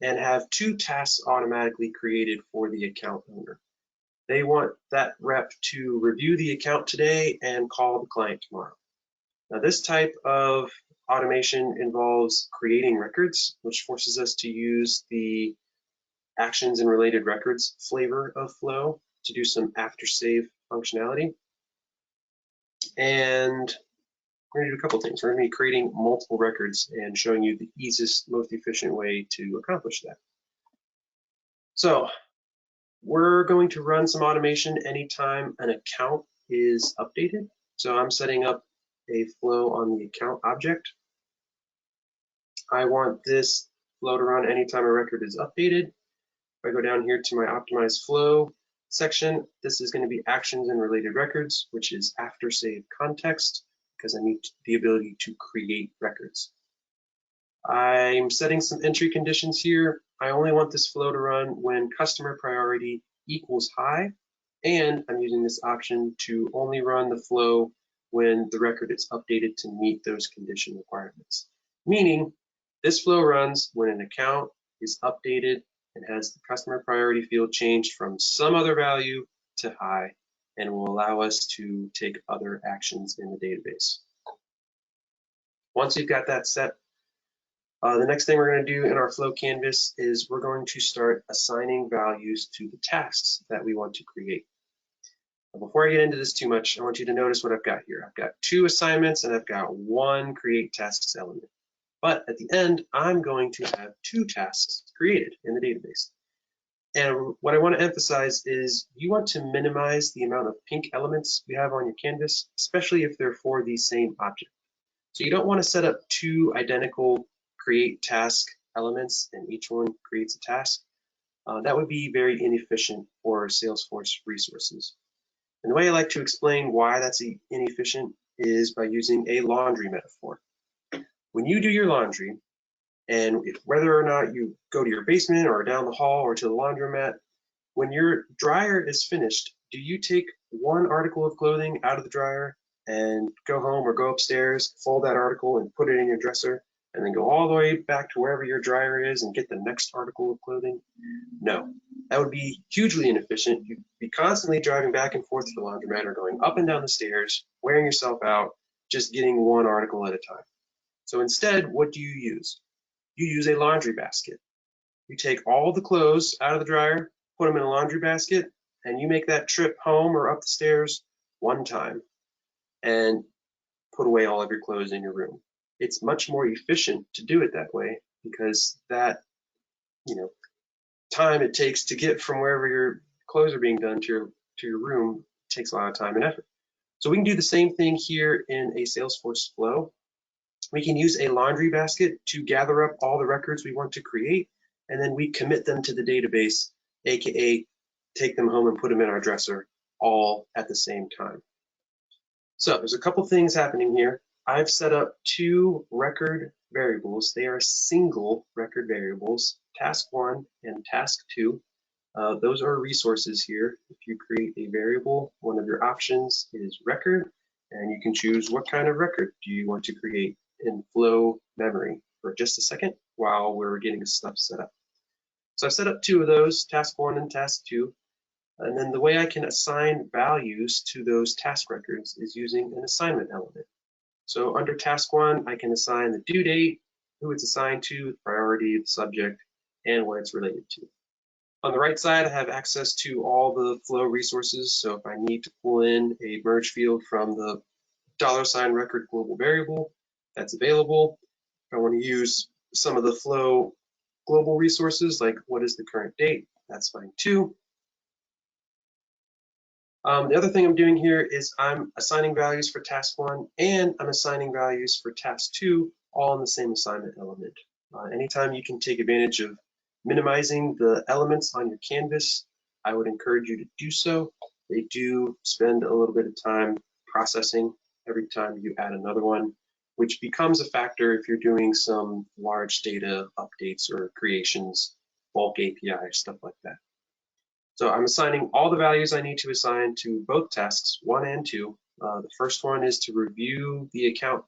and have 2 tasks automatically created for the account owner. They want that rep to review the account today and call the client tomorrow. Now, this type of automation involves creating records, which forces us to use the actions and related records flavor of flow to do some AfterSafe functionality. And we're going to do a couple things. We're going to be creating multiple records and showing you the easiest, most efficient way to accomplish that. So we're going to run some automation anytime an account is updated. So I'm setting up a flow on the account object. I want this flow to run anytime a record is updated. If I go down here to my optimized flow section, this is going to be actions and related records, which is AfterSafe context, because I need the ability to create records. I'm setting some entry conditions here. I only want this flow to run when customer priority equals high, and I'm using this option to only run the flow when the record is updated to meet those condition requirements. Meaning, this flow runs when an account is updated and has the customer priority field changed from some other value to high, and will allow us to take other actions in the database. Once you've got that set, the next thing we're going to do in our flow canvas is we're going to start assigning values to the tasks that we want to create. Now, before I get into this too much, I want you to notice what I've got here. I've got 2 assignments and I've got 1 create tasks element. But at the end, I'm going to have 2 tasks created in the database. And what I want to emphasize is you want to minimize the amount of pink elements you have on your canvas, especially if they're for the same object. So you don't want to set up 2 identical create task elements and each one creates a task. That would be very inefficient for Salesforce resources. And the way I like to explain why that's inefficient is by using a laundry metaphor. When you do your laundry, and whether or not you go to your basement or down the hall or to the laundromat, when your dryer is finished, do you take one article of clothing out of the dryer and go home or go upstairs, fold that article and put it in your dresser, and then go all the way back to wherever your dryer is and get the next article of clothing? No, that would be hugely inefficient. You'd be constantly driving back and forth to the laundromat or going up and down the stairs, wearing yourself out, just getting one article at a time. So instead, what do you use? You use a laundry basket. You take all the clothes out of the dryer, put them in a laundry basket, and you make that trip home or up the stairs one time and put away all of your clothes in your room. It's much more efficient to do it that way because that, time it takes to get from wherever your clothes are being done to your room takes a lot of time and effort. So we can do the same thing here in a Salesforce flow. We can use a laundry basket to gather up all the records we want to create, and then we commit them to the database, aka take them home and put them in our dresser all at the same time. So there's a couple things happening here. I've set up two record variables. They are single record variables, task 1 and task 2. Those are resources here. If you create a variable, one of your options is record, and you can choose what kind of record do you want to create in flow memory for just a second while we're getting stuff set up. So I've set up two of those, task 1 and task 2. And then the way I can assign values to those task records is using an assignment element. So under task 1, I can assign the due date, who it's assigned to, the priority, the subject, and what it's related to. On the right side, I have access to all the flow resources. So if I need to pull in a merge field from the $record global variable, that's available. If I want to use some of the flow global resources, like what is the current date, that's fine too. The other thing I'm doing here is I'm assigning values for task 1 and I'm assigning values for task 2, all in the same assignment element. Anytime you can take advantage of minimizing the elements on your canvas, I would encourage you to do so. They do spend a little bit of time processing every time you add another one, which becomes a factor if you're doing some large data updates or creations, bulk API, stuff like that. So I'm assigning all the values I need to assign to both tasks 1 and 2. The first one is to review the account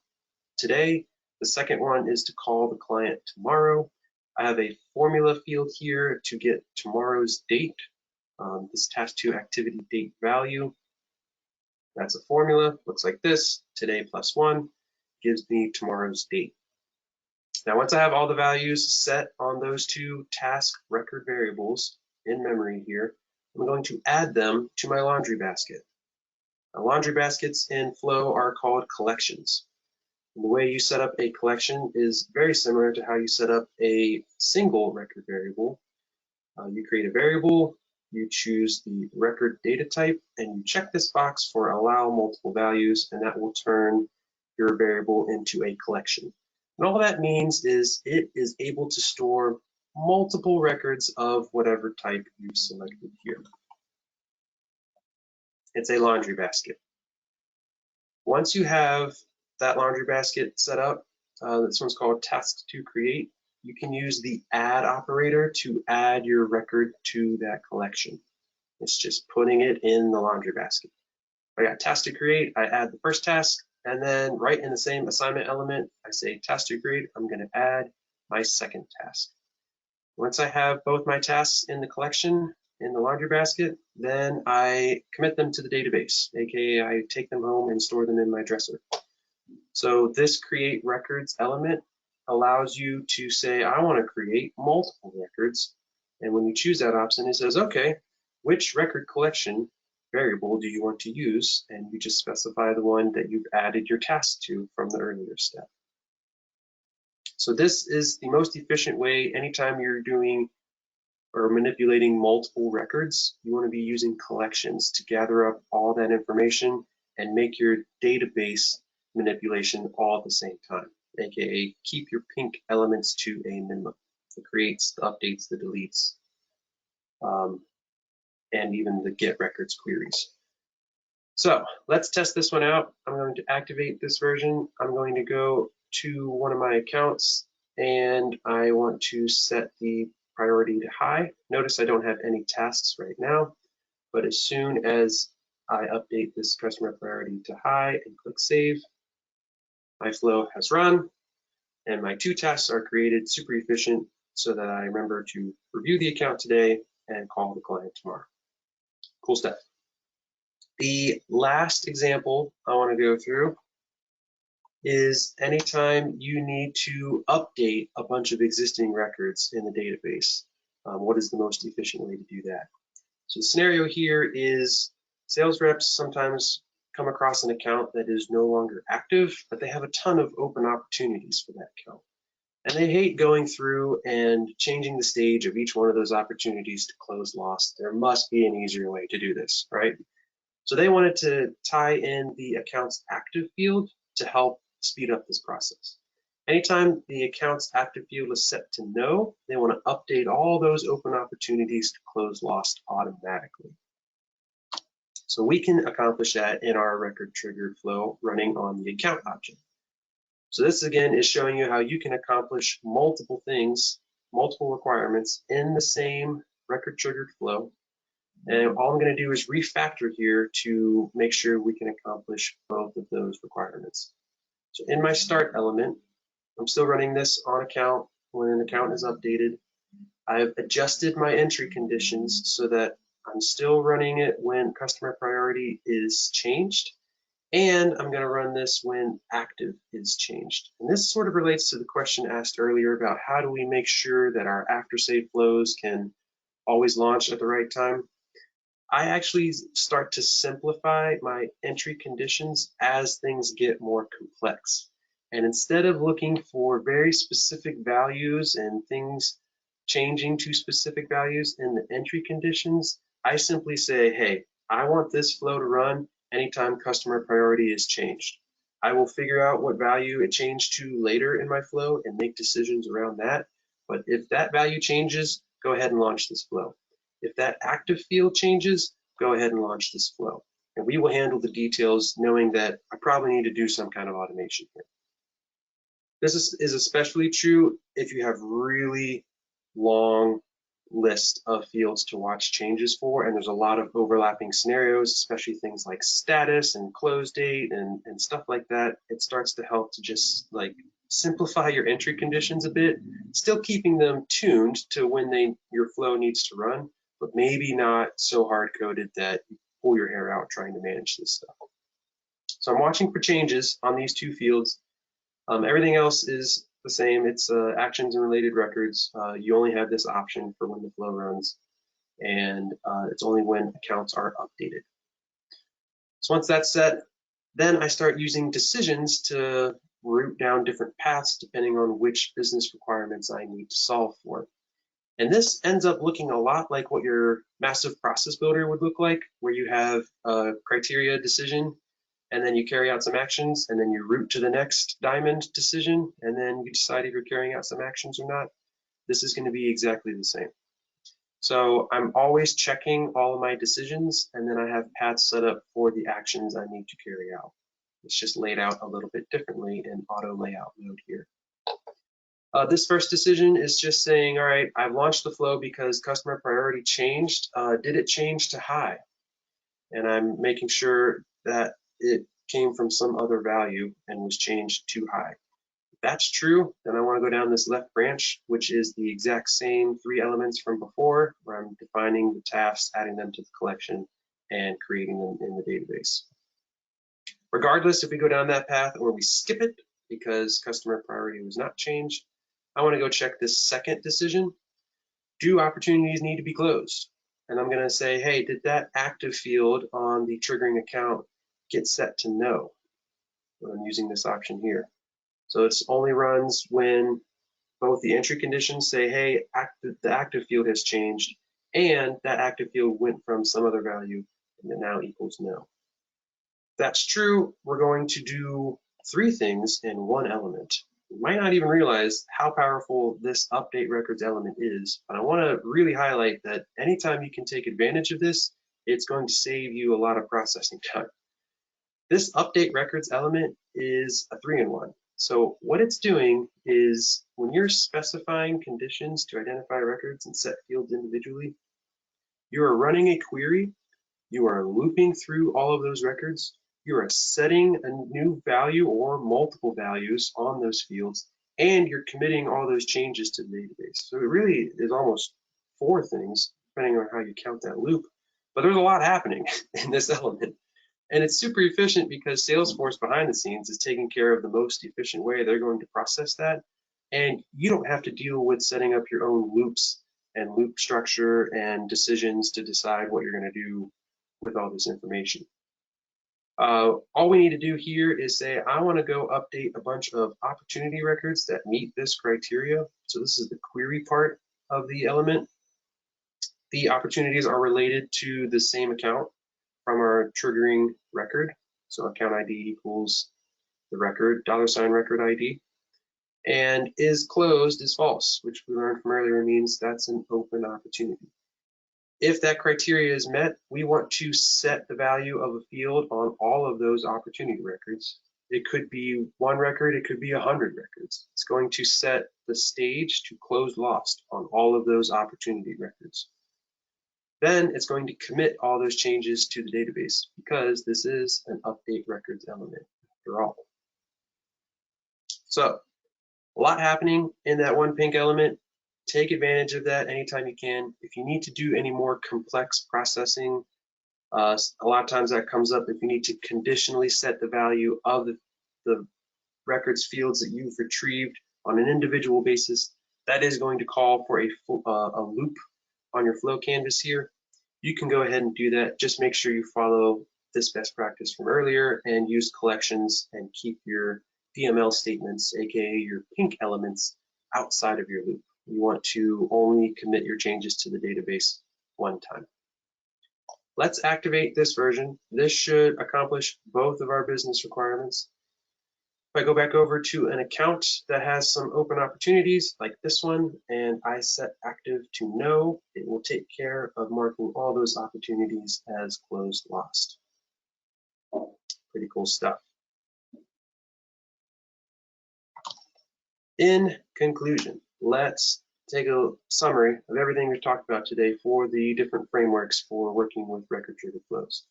today. The second one is to call the client tomorrow. I have a formula field here to get tomorrow's date. This task 2 activity date value. That's a formula, looks like this. Today plus 1 gives me tomorrow's date. Now, once I have all the values set on those two task record variables in memory here, I'm going to add them to my laundry basket. Now, laundry baskets in Flow are called collections. And the way you set up a collection is very similar to how you set up a single record variable. You create a variable, you choose the record data type, and you check this box for allow multiple values, and that will turn your variable into a collection. And all that means is it is able to store multiple records of whatever type you've selected here. It's a laundry basket. Once you have that laundry basket set up, this one's called task to create, you can use the add operator to add your record to that collection. It's just putting it in the laundry basket. I got task to create, I add the first task, and then right in the same assignment element, I say task to create, I'm going to add my second task. Once I have both my tasks in the collection, in the laundry basket, then I commit them to the database, aka I take them home and store them in my dresser. So this create records element allows you to say, I want to create multiple records. And when you choose that option, it says, okay, which record collection variable do you want to use? And you just specify the one that you've added your task to from the earlier step. So this is the most efficient way. Anytime you're doing or manipulating multiple records, you want to be using collections to gather up all that information and make your database manipulation all at the same time, aka keep your pink elements to a minimum. The creates, the updates, the deletes, and even the get records queries. So let's test this one out. I'm going to activate this version. I'm going to go to one of my accounts and I want to set the priority to high. Notice I don't have any tasks right now, but as soon as I update this customer priority to high and click save, my flow has run and my 2 tasks are created super efficient so that I remember to review the account today and call the client tomorrow. Cool stuff. The last example I want to go through is anytime you need to update a bunch of existing records in the database. What is the most efficient way to do that? So the scenario here is sales reps sometimes come across an account that is no longer active, but they have a ton of open opportunities for that account. And they hate going through and changing the stage of each one of those opportunities to close lost. There must be an easier way to do this, right? So they wanted to tie in the accounts active field to help speed up this process. Anytime the accounts active field is set to no, they want to update all those open opportunities to close lost automatically. So we can accomplish that in our record triggered flow running on the account object. So this again is showing you how you can accomplish multiple things, multiple requirements in the same record triggered flow. And all I'm going to do is refactor here to make sure we can accomplish both of those requirements. So in my start element, I'm still running this on account when an account is updated. I've adjusted my entry conditions so that I'm still running it when customer priority is changed. And I'm going to run this when active is changed. And this sort of relates to the question asked earlier about how do we make sure that our AfterSafe flows can always launch at the right time. I actually start to simplify my entry conditions as things get more complex. And instead of looking for very specific values and things changing to specific values in the entry conditions, I simply say, hey, I want this flow to run anytime customer priority is changed. I will figure out what value it changed to later in my flow and make decisions around that. But if that value changes, go ahead and launch this flow. If that active field changes, go ahead and launch this flow. And we will handle the details knowing that I probably need to do some kind of automation here. This is especially true if you have really long list of fields to watch changes for, and there's a lot of overlapping scenarios, especially things like status and close date and stuff like that. It starts to help to just like simplify your entry conditions a bit, still keeping them tuned to when your flow needs to run, but maybe not so hard-coded that you pull your hair out trying to manage this stuff. So I'm watching for changes on these 2 fields. Everything else is the same. It's actions and related records. You only have this option for when the flow runs, and it's only when accounts are updated. So once that's set, then I start using decisions to route down different paths depending on which business requirements I need to solve for. And this ends up looking a lot like what your massive process builder would look like, where you have a criteria decision, and then you carry out some actions, and then you route to the next diamond decision, and then you decide if you're carrying out some actions or not. This is going to be exactly the same. So I'm always checking all of my decisions, and then I have paths set up for the actions I need to carry out. It's just laid out a little bit differently in auto layout mode here. This first decision is just saying, all right, I've launched the flow because customer priority changed. Did it change to high? And I'm making sure that it came from some other value and was changed to high. If that's true, then I want to go down this left branch, which is the exact same 3 elements from before, where I'm defining the tasks, adding them to the collection, and creating them in the database. Regardless if we go down that path or we skip it because customer priority was not changed, I want to go check this second decision. Do opportunities need to be closed? And I'm going to say, hey, did that active field on the triggering account get set to no? I'm using this option here. So it only runs when both the entry conditions say, hey, the active field has changed, and that active field went from some other value and it now equals no. If that's true, we're going to do 3 things in one element. You might not even realize how powerful this update records element is, but I want to really highlight that anytime you can take advantage of this, it's going to save you a lot of processing time. This update records element is a 3-in-1. So what it's doing is when you're specifying conditions to identify records and set fields individually, you are running a query, you are looping through all of those records, you are setting a new value or multiple values on those fields, and you're committing all those changes to the database. So it really is almost 4 things, depending on how you count that loop. But there's a lot happening in this element. And it's super efficient because Salesforce behind the scenes is taking care of the most efficient way they're going to process that. And you don't have to deal with setting up your own loops and loop structure and decisions to decide what you're going to do with all this information. All we need to do here is say, I want to go update a bunch of opportunity records that meet this criteria. So this is the query part of the element. The opportunities are related to the same account from our triggering record. So account ID equals the record, $record ID. And is closed is false, which we learned from earlier means that's an open opportunity. If that criteria is met, we want to set the value of a field on all of those opportunity records. It could be 1 record, it could be 100 records. It's going to set the stage to close lost on all of those opportunity records. Then it's going to commit all those changes to the database because this is an update records element after all. So a lot happening in that one pink element. Take advantage of that anytime you can. If you need to do any more complex processing, a lot of times that comes up if you need to conditionally set the value of the records fields that you've retrieved on an individual basis. That is going to call for a loop on your flow canvas here. You can go ahead and do that. Just make sure you follow this best practice from earlier and use collections and keep your DML statements, aka your pink elements, outside of your loop. You want to only commit your changes to the database 1 time. Let's activate this version. This should accomplish both of our business requirements. If I go back over to an account that has some open opportunities like this one, and I set active to no, it will take care of marking all those opportunities as closed lost. Pretty cool stuff. In conclusion, let's take a summary of everything we've talked about today for the different frameworks for working with RecordTrigger flows.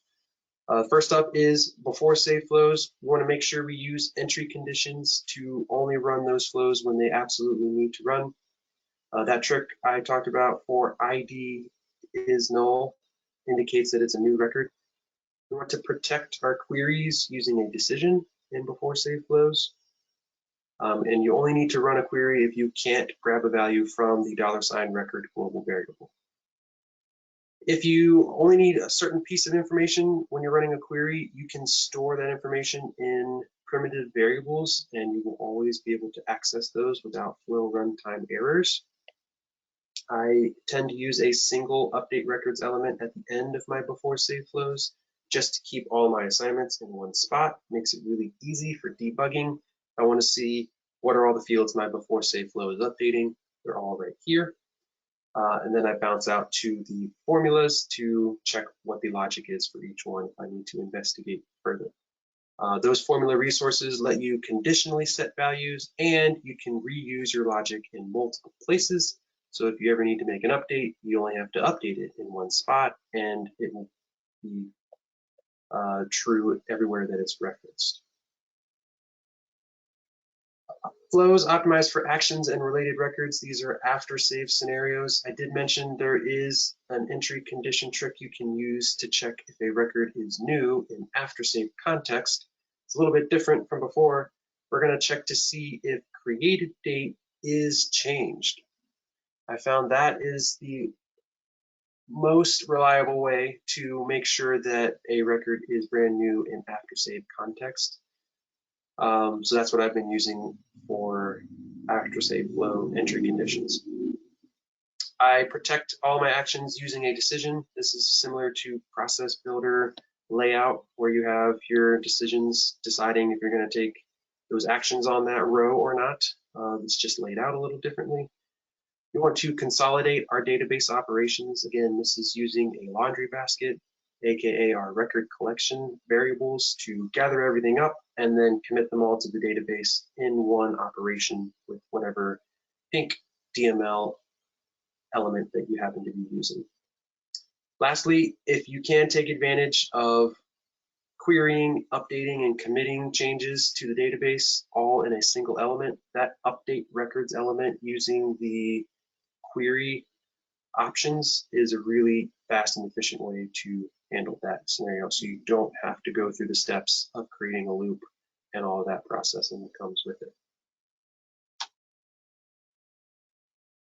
First up is before save flows, we want to make sure we use entry conditions to only run those flows when they absolutely need to run. That trick I talked about for ID is null indicates that it's a new record. We want to protect our queries using a decision in before save flows. And you only need to run a query if you can't grab a value from the $record global variable. If you only need a certain piece of information when you're running a query, you can store that information in primitive variables, and you will always be able to access those without flow runtime errors. I tend to use a single update records element at the end of my before save flows, just to keep all my assignments in one spot. Makes it really easy for debugging. I want to see what are all the fields my before save flow is updating. They're all right here. And then I bounce out to the formulas to check what the logic is for each one if I need to investigate further. Those formula resources let you conditionally set values, and you can reuse your logic in multiple places. So if you ever need to make an update, you only have to update it in one spot, and it will be true everywhere that it's referenced. Flows optimized for actions and related records. These are AfterSafe scenarios. I did mention there is an entry condition trick you can use to check if a record is new in AfterSafe context. It's a little bit different from before. We're going to check to see if created date is changed. I found that is the most reliable way to make sure that a record is brand new in AfterSafe context. So that's what I've been using for AfterSafe flow entry conditions. I protect all my actions using a decision. This is similar to process builder layout, where you have your decisions deciding if you're going to take those actions on that row or not. It's just laid out a little differently. We want to consolidate our database operations. Again, this is using a laundry basket. aka our record collection variables, to gather everything up and then commit them all to the database in one operation with whatever pink DML element that you happen to be using. Lastly, if you can take advantage of querying, updating, and committing changes to the database all in a single element, that update records element using the query options is a really fast and efficient way to handle that scenario. So you don't have to go through the steps of creating a loop and all of that processing that comes with it.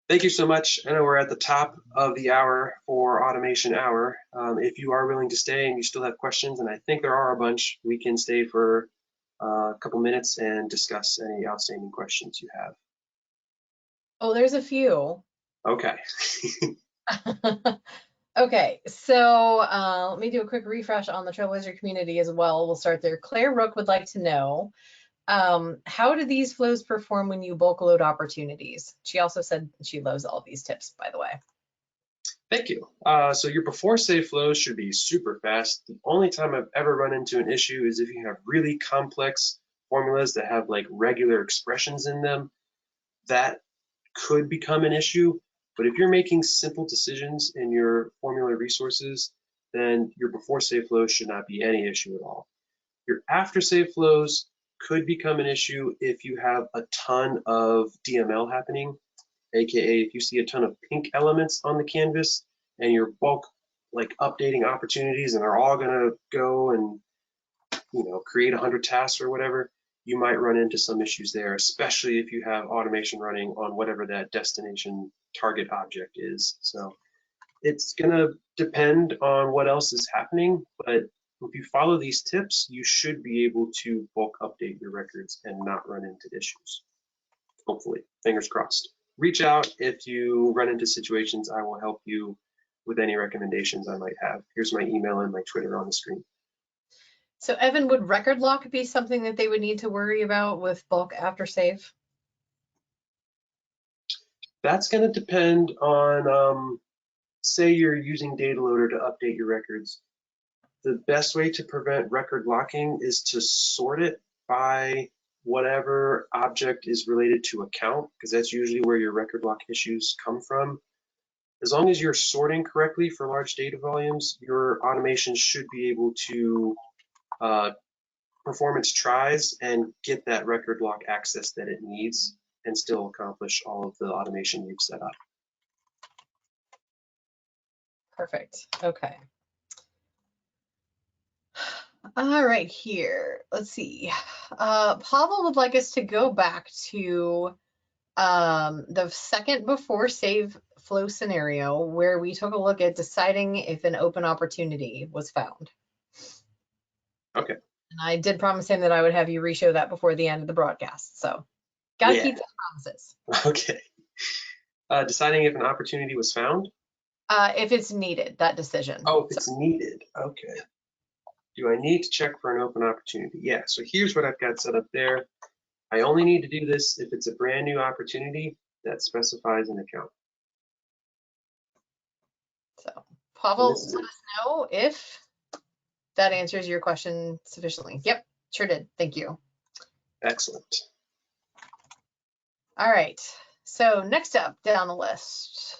Thank you so much. I know we're at the top of the hour for Automation Hour. If you are willing to stay and you still have questions, and I think there are a bunch, we can stay for a couple minutes and discuss any outstanding questions you have. Oh, there's a few. Okay. Okay, so let me do a quick refresh on the Trailblazer community as well. We'll start there. Claire Rook would like to know, how do these flows perform when you bulk load opportunities? She also said she loves all these tips, by the way. Thank you. So your before save flows should be super fast. The only time I've ever run into an issue is if you have really complex formulas that have like regular expressions in them. That could become an issue. But if you're making simple decisions in your formula resources, then your before save flows should not be any issue at all. Your after save flows could become an issue if you have a ton of DML happening, aka if you see a ton of pink elements on the canvas and you're bulk like updating opportunities and they're all gonna go and create 100 tasks or whatever, you might run into some issues there, especially if you have automation running on whatever that destination target object is. So it's gonna depend on what else is happening, but if you follow these tips, you should be able to bulk update your records and not run into issues. Hopefully, fingers crossed. Reach out if you run into situations. I will help you with any recommendations I might have. Here's my email and my Twitter on the screen. So Evan, would record lock be something that they would need to worry about with bulk after save? That's going to depend on, say you're using data loader to update your records. The best way to prevent record locking is to sort it by whatever object is related to account, because that's usually where your record lock issues come from. As long as you're sorting correctly for large data volumes, your automation should be able to perform its tries and get that record lock access that it needs and still accomplish all of the automation you've set up. Perfect. Okay. All right, here. Let's see. Pavel would like us to go back to the second before save flow scenario where we took a look at deciding if an open opportunity was found. Okay. And I did promise him that I would have you re-show that before the end of the broadcast. So gotta keep the promises. Okay. Deciding if an opportunity was found? If it's needed, that decision. Oh, if it's needed. Okay. Do I need to check for an open opportunity? Yeah, so here's what I've got set up there. I only need to do this if it's a brand new opportunity that specifies an account. So Pavel, let us know if that answers your question sufficiently. Yep, sure did. Thank you. Excellent. All right, so next up down the list.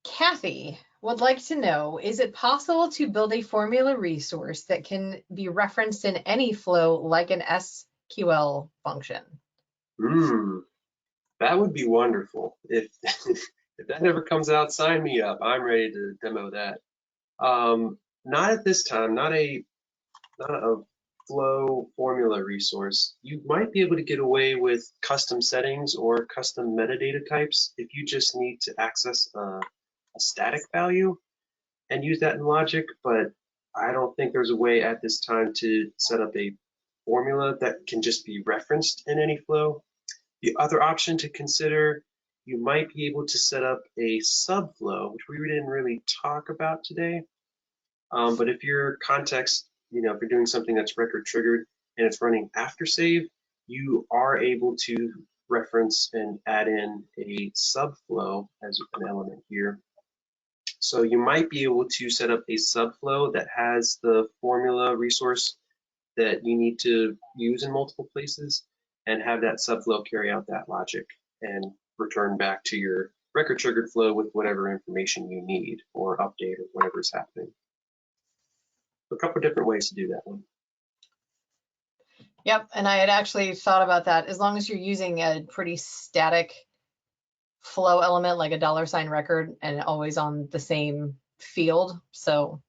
Kathy would like to know, is it possible to build a formula resource that can be referenced in any flow like an SQL function? That would be wonderful. If if that ever comes out, sign me up. I'm ready to demo that. Not at this time, not a flow formula resource. You might be able to get away with custom settings or custom metadata types if you just need to access a static value and use that in logic, but I don't think there's a way at this time to set up a formula that can just be referenced in any flow. The other option to consider, you might be able to set up a subflow, which we didn't really talk about today. But if your context, if you're doing something that's record triggered and it's running after save, you are able to reference and add in a subflow as an element here. So you might be able to set up a subflow that has the formula resource that you need to use in multiple places and have that subflow carry out that logic and return back to your record triggered flow with whatever information you need or update or whatever is happening. So a couple of different ways to do that one. Yep, and I had actually thought about that. As long as you're using a pretty static flow element like a $sign record and always on the same field, so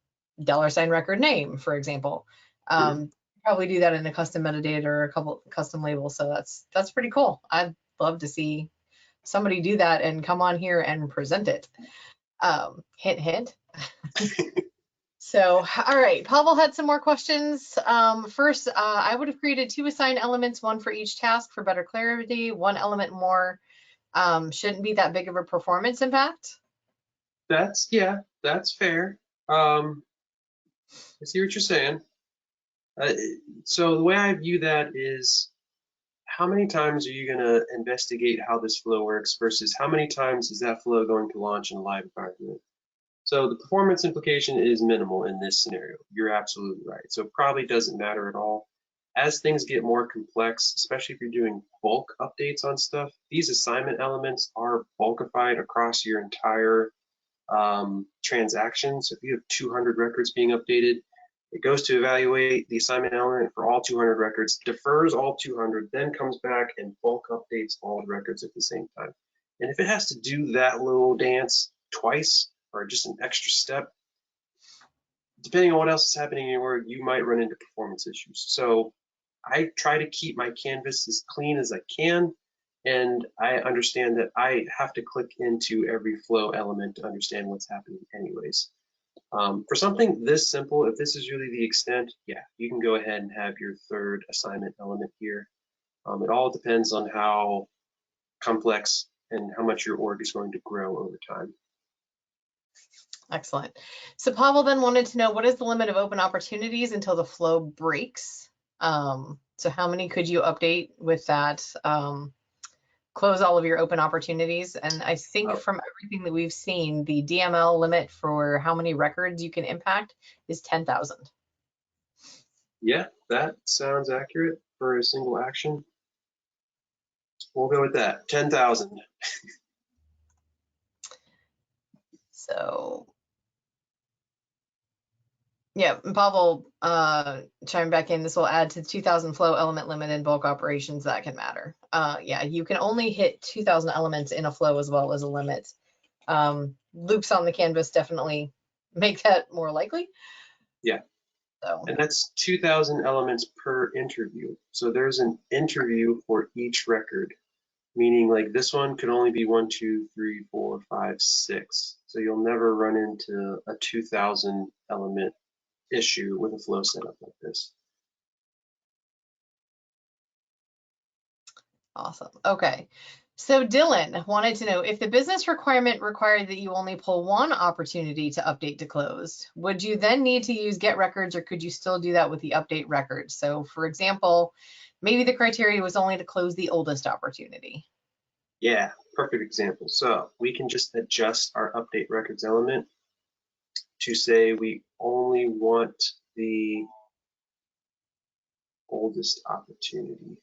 $sign record name, for example, probably do that in a custom metadata or a couple custom labels. So that's pretty cool. I'd love to see somebody do that and come on here and present it. Hint, hint. So, all right, Pavel had some more questions. First, I would have created 2 assigned elements, 1 for each task for better clarity. 1 element more shouldn't be that big of a performance impact. That's fair. I see what you're saying. So the way I view that is, how many times are you going to investigate how this flow works versus how many times is that flow going to launch in a live environment? So the performance implication is minimal in this scenario. You're absolutely right. So it probably doesn't matter at all. As things get more complex, especially if you're doing bulk updates on stuff, these assignment elements are bulkified across your entire transaction. So if you have 200 records being updated, it goes to evaluate the assignment element for all 200 records, defers all 200, then comes back and bulk updates all the records at the same time. And if it has to do that little dance twice, or just an extra step, depending on what else is happening in your org, you might run into performance issues. So I try to keep my canvas as clean as I can, and I understand that I have to click into every flow element to understand what's happening anyways. For something this simple, if this is really the extent, yeah, you can go ahead and have your 3rd assignment element here. It all depends on how complex and how much your org is going to grow over time. Excellent. So Pavel then wanted to know, what is the limit of open opportunities until the flow breaks? So how many could you update with that? Close all of your open opportunities. And I think from everything that we've seen, the DML limit for how many records you can impact is 10,000. Yeah, that sounds accurate for a single action. We'll go with that, 10,000. So yeah, Pavel chime back in. This will add to 2,000 flow element limit in bulk operations that can matter. Yeah, you can only hit 2,000 elements in a flow as well as a limit. Loops on the canvas definitely make that more likely. Yeah. So. And that's 2,000 elements per interview. So there's an interview for each record, meaning like this one could only be 1, 2, 3, 4, 5, 6. So you'll never run into a 2,000 element issue with a flow setup like this. Awesome. Okay. So Dylan wanted to know, if the business requirement required that you only pull 1 opportunity to update to closed, would you then need to use get records, or could you still do that with the update records? So for example, maybe the criteria was only to close the oldest opportunity. Yeah, perfect example. So we can just adjust our update records element to say we only want the oldest opportunity.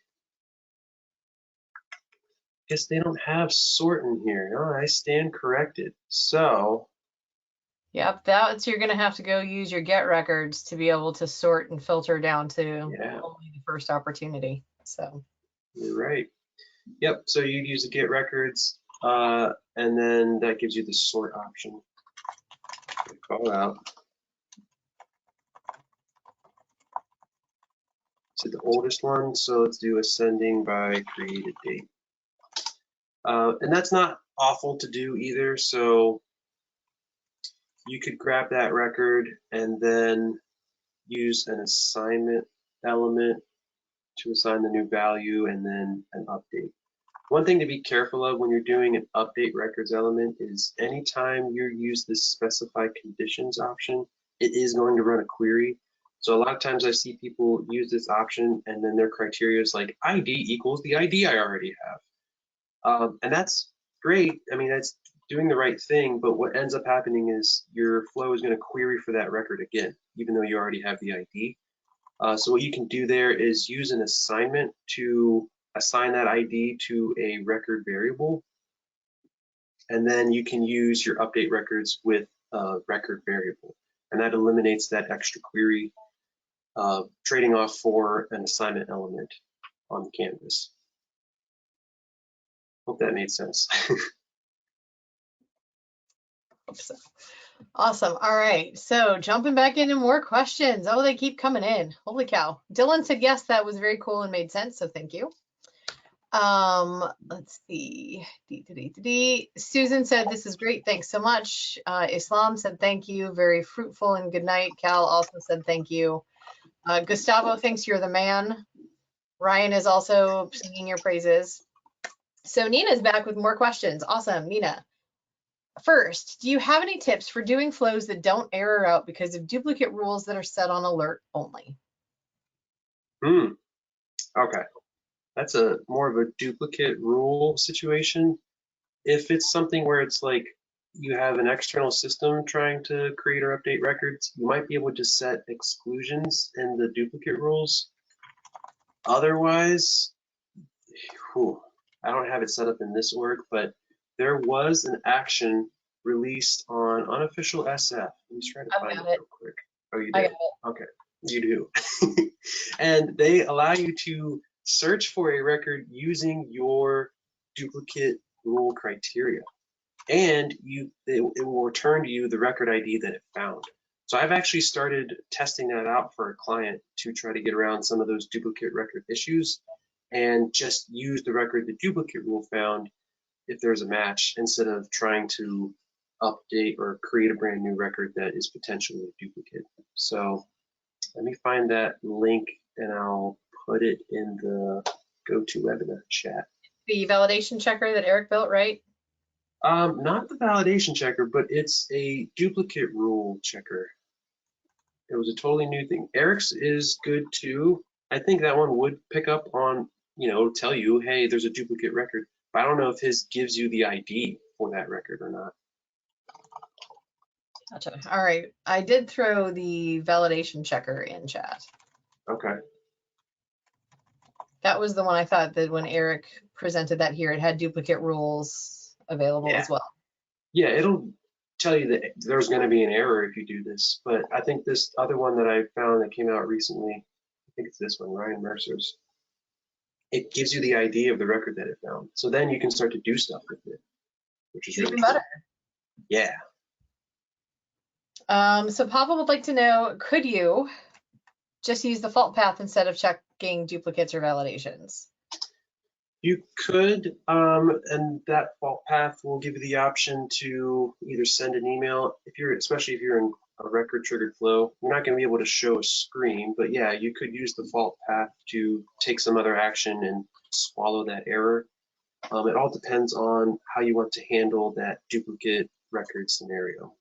Guess they don't have sort in here. Oh, I stand corrected. So yep, that's, you're gonna have to go use your get records to be able to sort and filter down to only the first opportunity. So you're right. Yep, so you'd use the get records, and then that gives you the sort option. Call out. So the oldest one, so let's do ascending by created date. And that's not awful to do either, so you could grab that record and then use an assignment element to assign the new value and then an update. One thing to be careful of when you're doing an update records element is anytime you use this specify conditions option, it is going to run a query. So a lot of times I see people use this option and then their criteria is like ID equals the ID I already have. And that's great. I mean, that's doing the right thing, but what ends up happening is your flow is going to query for that record again, even though you already have the ID. So what you can do there is use an assignment to assign that ID to a record variable. And then you can use your update records with a record variable. And that eliminates that extra query, trading off for an assignment element on the canvas. Hope that made sense. Awesome. All right. So jumping back into more questions. Oh, they keep coming in. Holy cow. Dylan said, yes, that was very cool and made sense. So thank you. Let's see. Susan said, this is great. Thanks so much. Islam said, thank you. Very fruitful and good night. Cal also said, thank you. Gustavo thinks you're the man. Ryan is also singing your praises. So Nina's back with more questions. Awesome. Nina. First, do you have any tips for doing flows that don't error out because of duplicate rules that are set on alert only? Okay. That's a more of a duplicate rule situation. If it's something where it's like you have an external system trying to create or update records, you might be able to set exclusions in the duplicate rules. Otherwise, I don't have it set up in this org, but there was an action released on unofficial SF. Let me try to find it real quick. Oh, you did? Okay, you do. And they allow you to search for a record using your duplicate rule criteria. And it will return to you the record ID that it found. So I've actually started testing that out for a client to try to get around some of those duplicate record issues and just use the record the duplicate rule found if there's a match, instead of trying to update or create a brand new record that is potentially a duplicate. So let me find that link and I'll put it in the GoToWebinar chat. The validation checker that Eric built, right? Not the validation checker, but it's a duplicate rule checker. It was a totally new thing. Eric's is good too. I think that one would pick up on, tell you, hey, there's a duplicate record. But I don't know if his gives you the ID for that record or not. Gotcha. All right. I did throw the validation checker in chat. Okay. That was the one I thought that when Eric presented that here, it had duplicate rules available as well. Yeah, it'll tell you that there's going to be an error if you do this. But I think this other one that I found that came out recently, I think it's this one, Ryan Mercer's, it gives you the ID of the record that it found. So then you can start to do stuff with it, which is really better. Cool. Yeah. So Papa would like to know, could you just use the fault path instead of checking duplicates or validations? You could, and that fault path will give you the option to either send an email, especially if you're in a record triggered flow. You're not going to be able to show a screen, but yeah, you could use the fault path to take some other action and swallow that error. It all depends on how you want to handle that duplicate record scenario.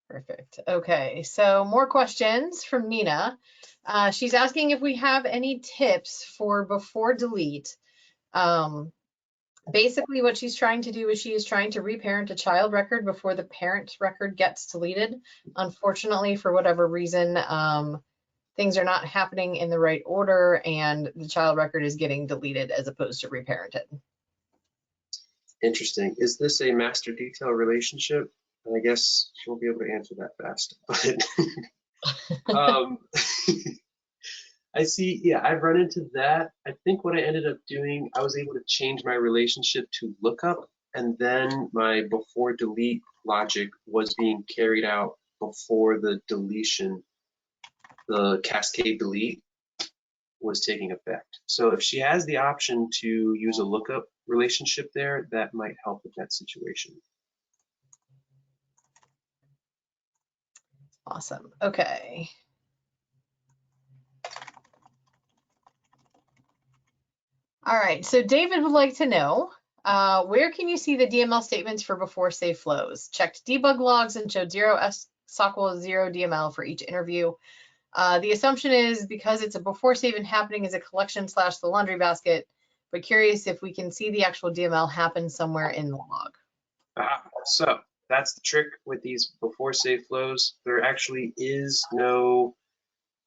Perfect. Okay, so more questions from Nina. She's asking if we have any tips for before delete. Basically what she's trying to do is she is trying to reparent a child record before the parent record gets deleted. Unfortunately, for whatever reason, things are not happening in the right order and the child record is getting deleted as opposed to reparented. Interesting. Is this a master detail relationship? I guess she won't be able to answer that fast, but I see, yeah, I've run into that. I think what I ended up doing, I was able to change my relationship to lookup, and then my before delete logic was being carried out before the deletion, the cascade delete was taking effect. So if she has the option to use a lookup relationship there, that might help with that situation. Awesome. Okay. All right. So David would like to know, where can you see the DML statements for before safe flows? Checked debug logs and showed 0 SOCL 0 DML for each interview. The assumption is because it's a before save and happening as a collection / the laundry basket, but curious if we can see the actual DML happen somewhere in the log. So that's the trick with these before save flows. There actually is no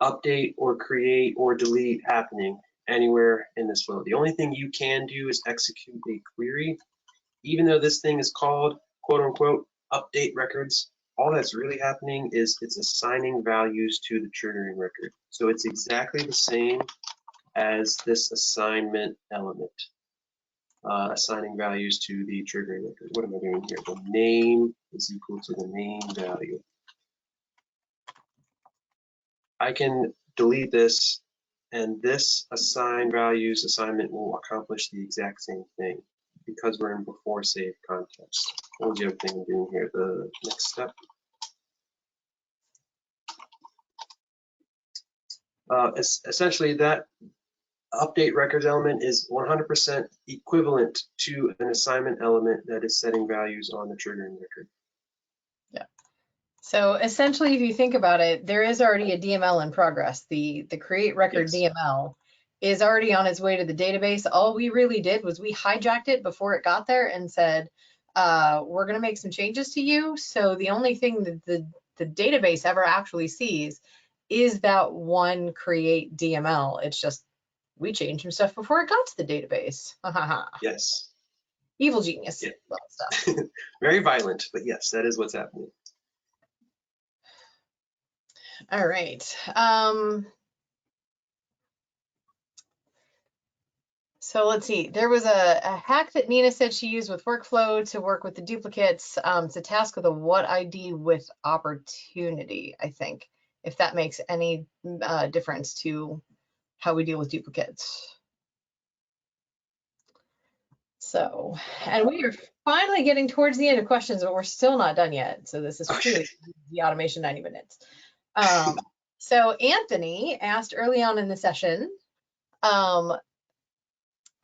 update or create or delete happening anywhere in this flow. The only thing you can do is execute a query. Even though this thing is called quote unquote update records, all that's really happening is it's assigning values to the triggering record. So it's exactly the same as this assignment element, assigning values to the triggering record. What am I doing here? The name is equal to the name value. I can delete this, and this assign values assignment will accomplish the exact same thing because we're in before save context. What was the other thing I'm doing here? The next step. Essentially, that update records element is 100% equivalent to an assignment element that is setting values on the triggering record. Yeah. So essentially, if you think about it, there is already a DML in progress. The create record Yes. DML is already on its way to the database. All we really did was we hijacked it before it got there and said, we're going to make some changes to you. So the only thing that the database ever actually sees is that one create DML. It's just we changed some stuff before it got to the database. Yes. Evil genius. Yeah. Stuff. Very violent, but yes, that is what's happening. All right. So let's see. There was a hack that Nina said she used with workflow to work with the duplicates. It's a task with a what ID with opportunity, I think, if that makes any difference to how we deal with duplicates. So, and we are finally getting towards the end of questions, but we're still not done yet. So this is truly the automation 90 minutes. So Anthony asked early on in the session, the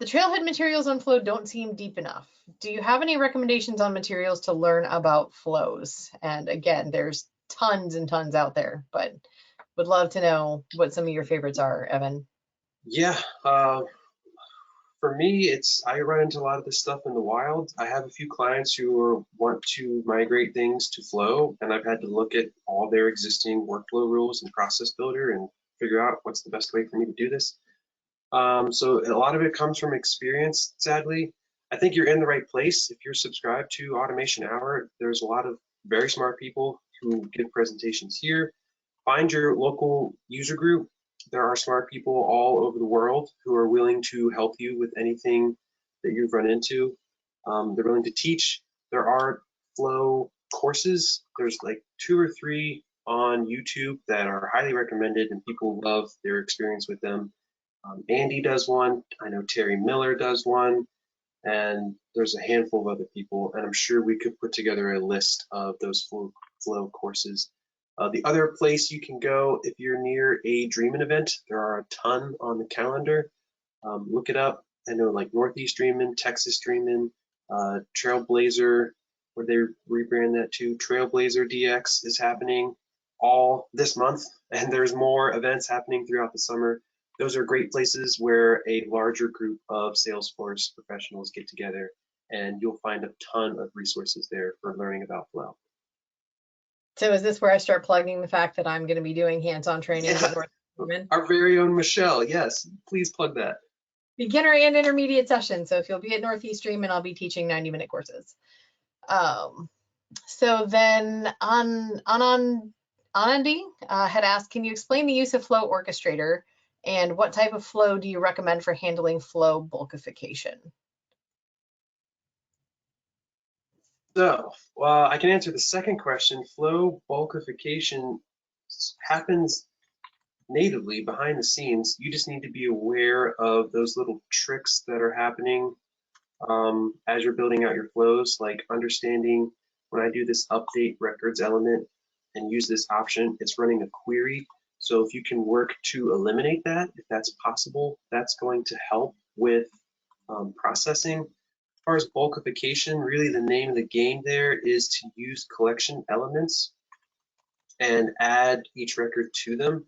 trailhead materials on flow don't seem deep enough. Do you have any recommendations on materials to learn about flows? And again, there's tons and tons out there, but would love to know what some of your favorites are, Evan. Yeah, for me, I run into a lot of this stuff in the wild. I have a few clients who want to migrate things to Flow, and I've had to look at all their existing workflow rules and process builder and figure out what's the best way for me to do this. So a lot of it comes from experience, sadly. I think you're in the right place. If you're subscribed to Automation Hour, there's a lot of very smart people who give presentations here. Find your local user group. There are smart people all over the world who are willing to help you with anything that you've run into. They're willing to teach. There are Flow courses. There's like 2 or 3 on YouTube that are highly recommended and people love their experience with them. Andy does one. I know Terry Miller does one. And there's a handful of other people. And I'm sure we could put together a list of those Flow courses. The other place you can go if you're near a Dreamin' event, there are a ton on the calendar. Look it up. I know like Northeast Dreamin', Texas Dreamin', Trailblazer, where they rebrand that to Trailblazer DX is happening all this month, and there's more events happening throughout the summer. Those are great places where a larger group of Salesforce professionals get together, and you'll find a ton of resources there for learning about Flow. So is this where I start plugging the fact that I'm going to be doing hands-on training? Yeah. Our very own Michelle, yes, please plug that. Beginner and intermediate session. So if you'll be at Northeast Dreamin', I'll be teaching 90-minute courses. So then Anandi had asked, can you explain the use of Flow Orchestrator and what type of flow do you recommend for handling flow bulkification? So, I can answer the second question. Flow bulkification happens natively behind the scenes. You just need to be aware of those little tricks that are happening as you're building out your flows, like understanding when I do this update records element and use this option, it's running a query. So if you can work to eliminate that, if that's possible, that's going to help with processing. As far as bulkification, really the name of the game there is to use collection elements and add each record to them.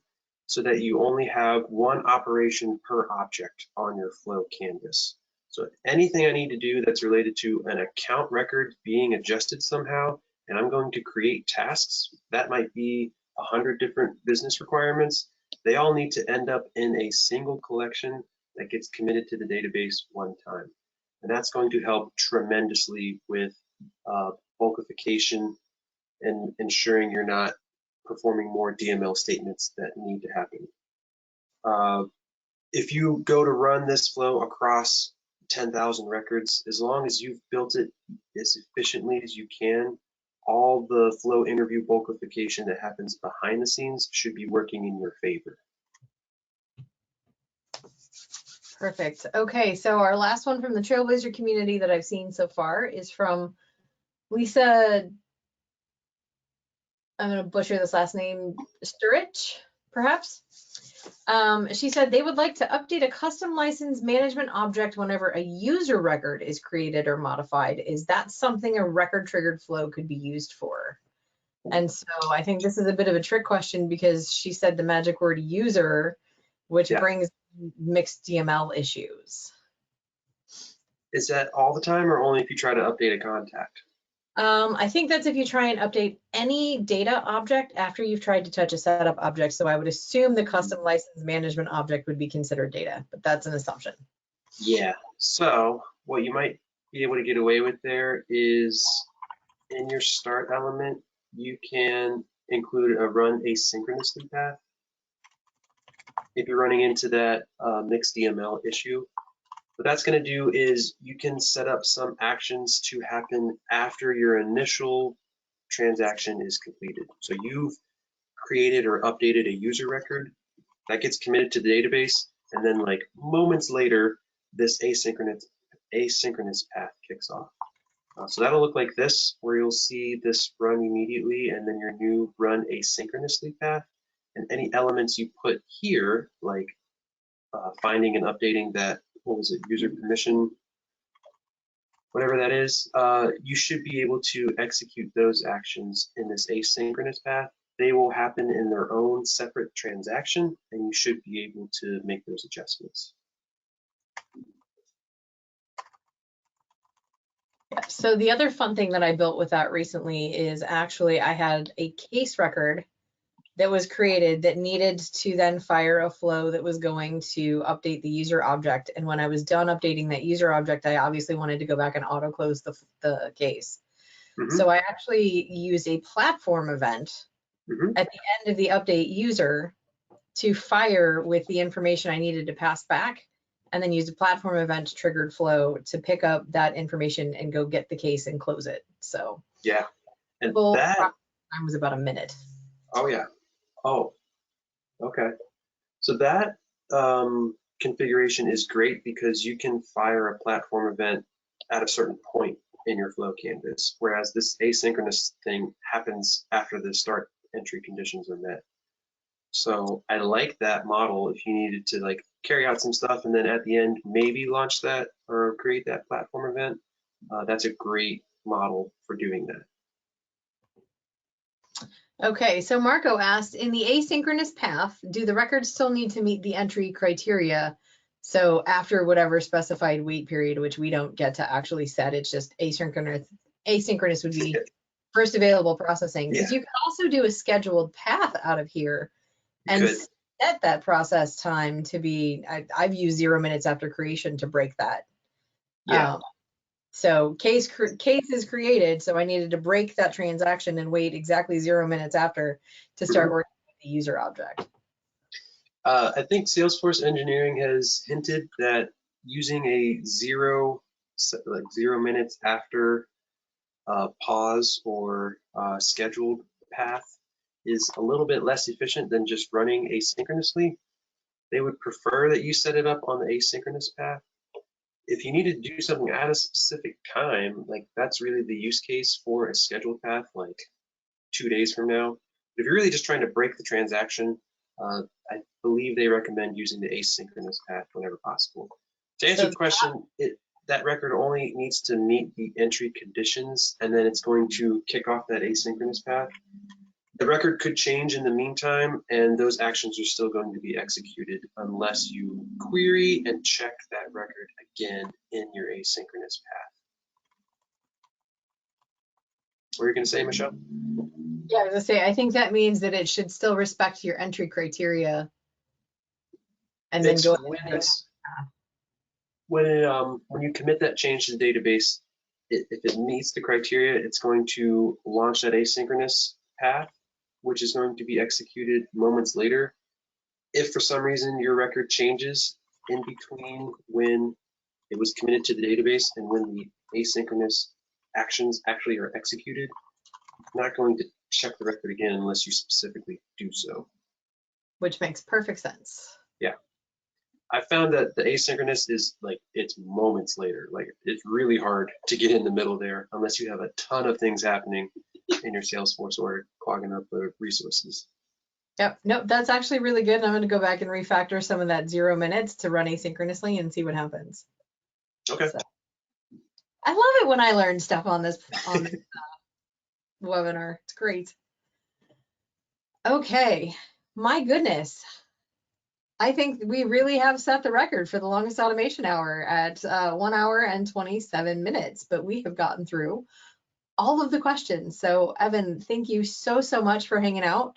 so that you only have one operation per object on your flow canvas. So anything I need to do that's related to an account record being adjusted somehow, and I'm going to create tasks, that might be 100 different business requirements, they all need to end up in a single collection that gets committed to the database one time. And that's going to help tremendously with bulkification and ensuring you're not performing more DML statements that need to happen. If you go to run this flow across 10,000 records, as long as you've built it as efficiently as you can, all the flow interview bulkification that happens behind the scenes should be working in your favor. Perfect. Okay, so our last one from the Trailblazer community that I've seen so far is from Lisa, I'm going to butcher this last name, Sturridge, perhaps. She said they would like to update a custom license management object whenever a user record is created or modified. Is that something a record triggered flow could be used for? And so I think this is a bit of a trick question because she said the magic word user, which brings mixed DML issues. Is that all the time or only if you try to update a contact? I think that's if you try and update any data object after you've tried to touch a setup object. So I would assume the custom license management object would be considered data, but that's an assumption. Yeah, so what you might be able to get away with there is in your start element, you can include a run asynchronously path. If you're running into that mixed DML issue, what that's going to do is you can set up some actions to happen after your initial transaction is completed. So you've created or updated a user record that gets committed to the database, and then like moments later, this asynchronous path kicks off. So that'll look like this, where you'll see this run immediately, and then your new run asynchronously path. And any elements you put here, like finding and updating that, what was it, user permission, whatever that is, you should be able to execute those actions in this asynchronous path. They will happen in their own separate transaction, and you should be able to make those adjustments. So the other fun thing that I built with that recently is actually I had a case record that was created that needed to then fire a flow that was going to update the user object. And when I was done updating that user object, I obviously wanted to go back and auto close the case. So I actually used a platform event at the end of the update user to fire with the information I needed to pass back, and then used a platform event triggered flow to pick up that information and go get the case and close it. So yeah, and full that time was about a minute. Oh yeah. Oh, okay. So that configuration is great because you can fire a platform event at a certain point in your flow canvas, whereas this asynchronous thing happens after the start entry conditions are met. So I like that model if you needed to like carry out some stuff and then at the end maybe launch that or create that platform event. That's a great model for doing that. Okay, so Marco asked, in the asynchronous path, do the records still need to meet the entry criteria? So after whatever specified wait period, which we don't get to actually set, it's just asynchronous. Asynchronous would be first available processing. Because you can also do a scheduled path out of here and set that process time to be, I've used 0 minutes after creation to break that. So case is created, so I needed to break that transaction and wait exactly 0 minutes after to start working with the user object. I think Salesforce engineering has hinted that using a 0 minutes after pause or scheduled path is a little bit less efficient than just running asynchronously. They would prefer that you set it up on the asynchronous path. If you need to do something at a specific time, like that's really the use case for a scheduled path, like 2 days from now. If you're really just trying to break the transaction, I believe they recommend using the asynchronous path whenever possible. To answer the question, that record only needs to meet the entry conditions, and then it's going to kick off that asynchronous path. The record could change in the meantime, and those actions are still going to be executed unless you query and check that record again in your asynchronous path. What are you going to say, Michelle? Yeah, I was gonna say, I think that means that it should still respect your entry criteria and then go ahead and when you commit that change to the database, if it meets the criteria, it's going to launch that asynchronous path, which is going to be executed moments later. If for some reason your record changes in between when it was committed to the database and when the asynchronous actions actually are executed, it's not going to check the record again unless you specifically do so. which makes perfect sense. Yeah. I found that the asynchronous is like, it's moments later. Like, it's really hard to get in the middle there unless you have a ton of things happening in your Salesforce or clogging up the resources. Yep, nope, that's actually really good. And I'm going to go back and refactor some of that 0 minutes to run asynchronously and see what happens. Okay. So, I love it when I learn stuff on this webinar. It's great. Okay, my goodness. I think we really have set the record for the longest automation hour at 1 hour and 27 minutes, but we have gotten through all of the questions. So Evan, thank you so much for hanging out,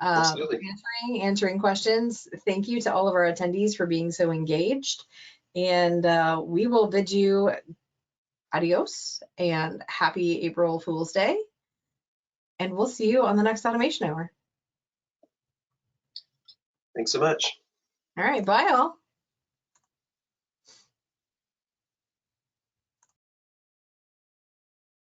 answering questions. Thank you to all of our attendees for being so engaged. And we will bid you adios and happy April Fool's Day. And we'll see you on the next automation hour. Thanks so much. All right, bye all.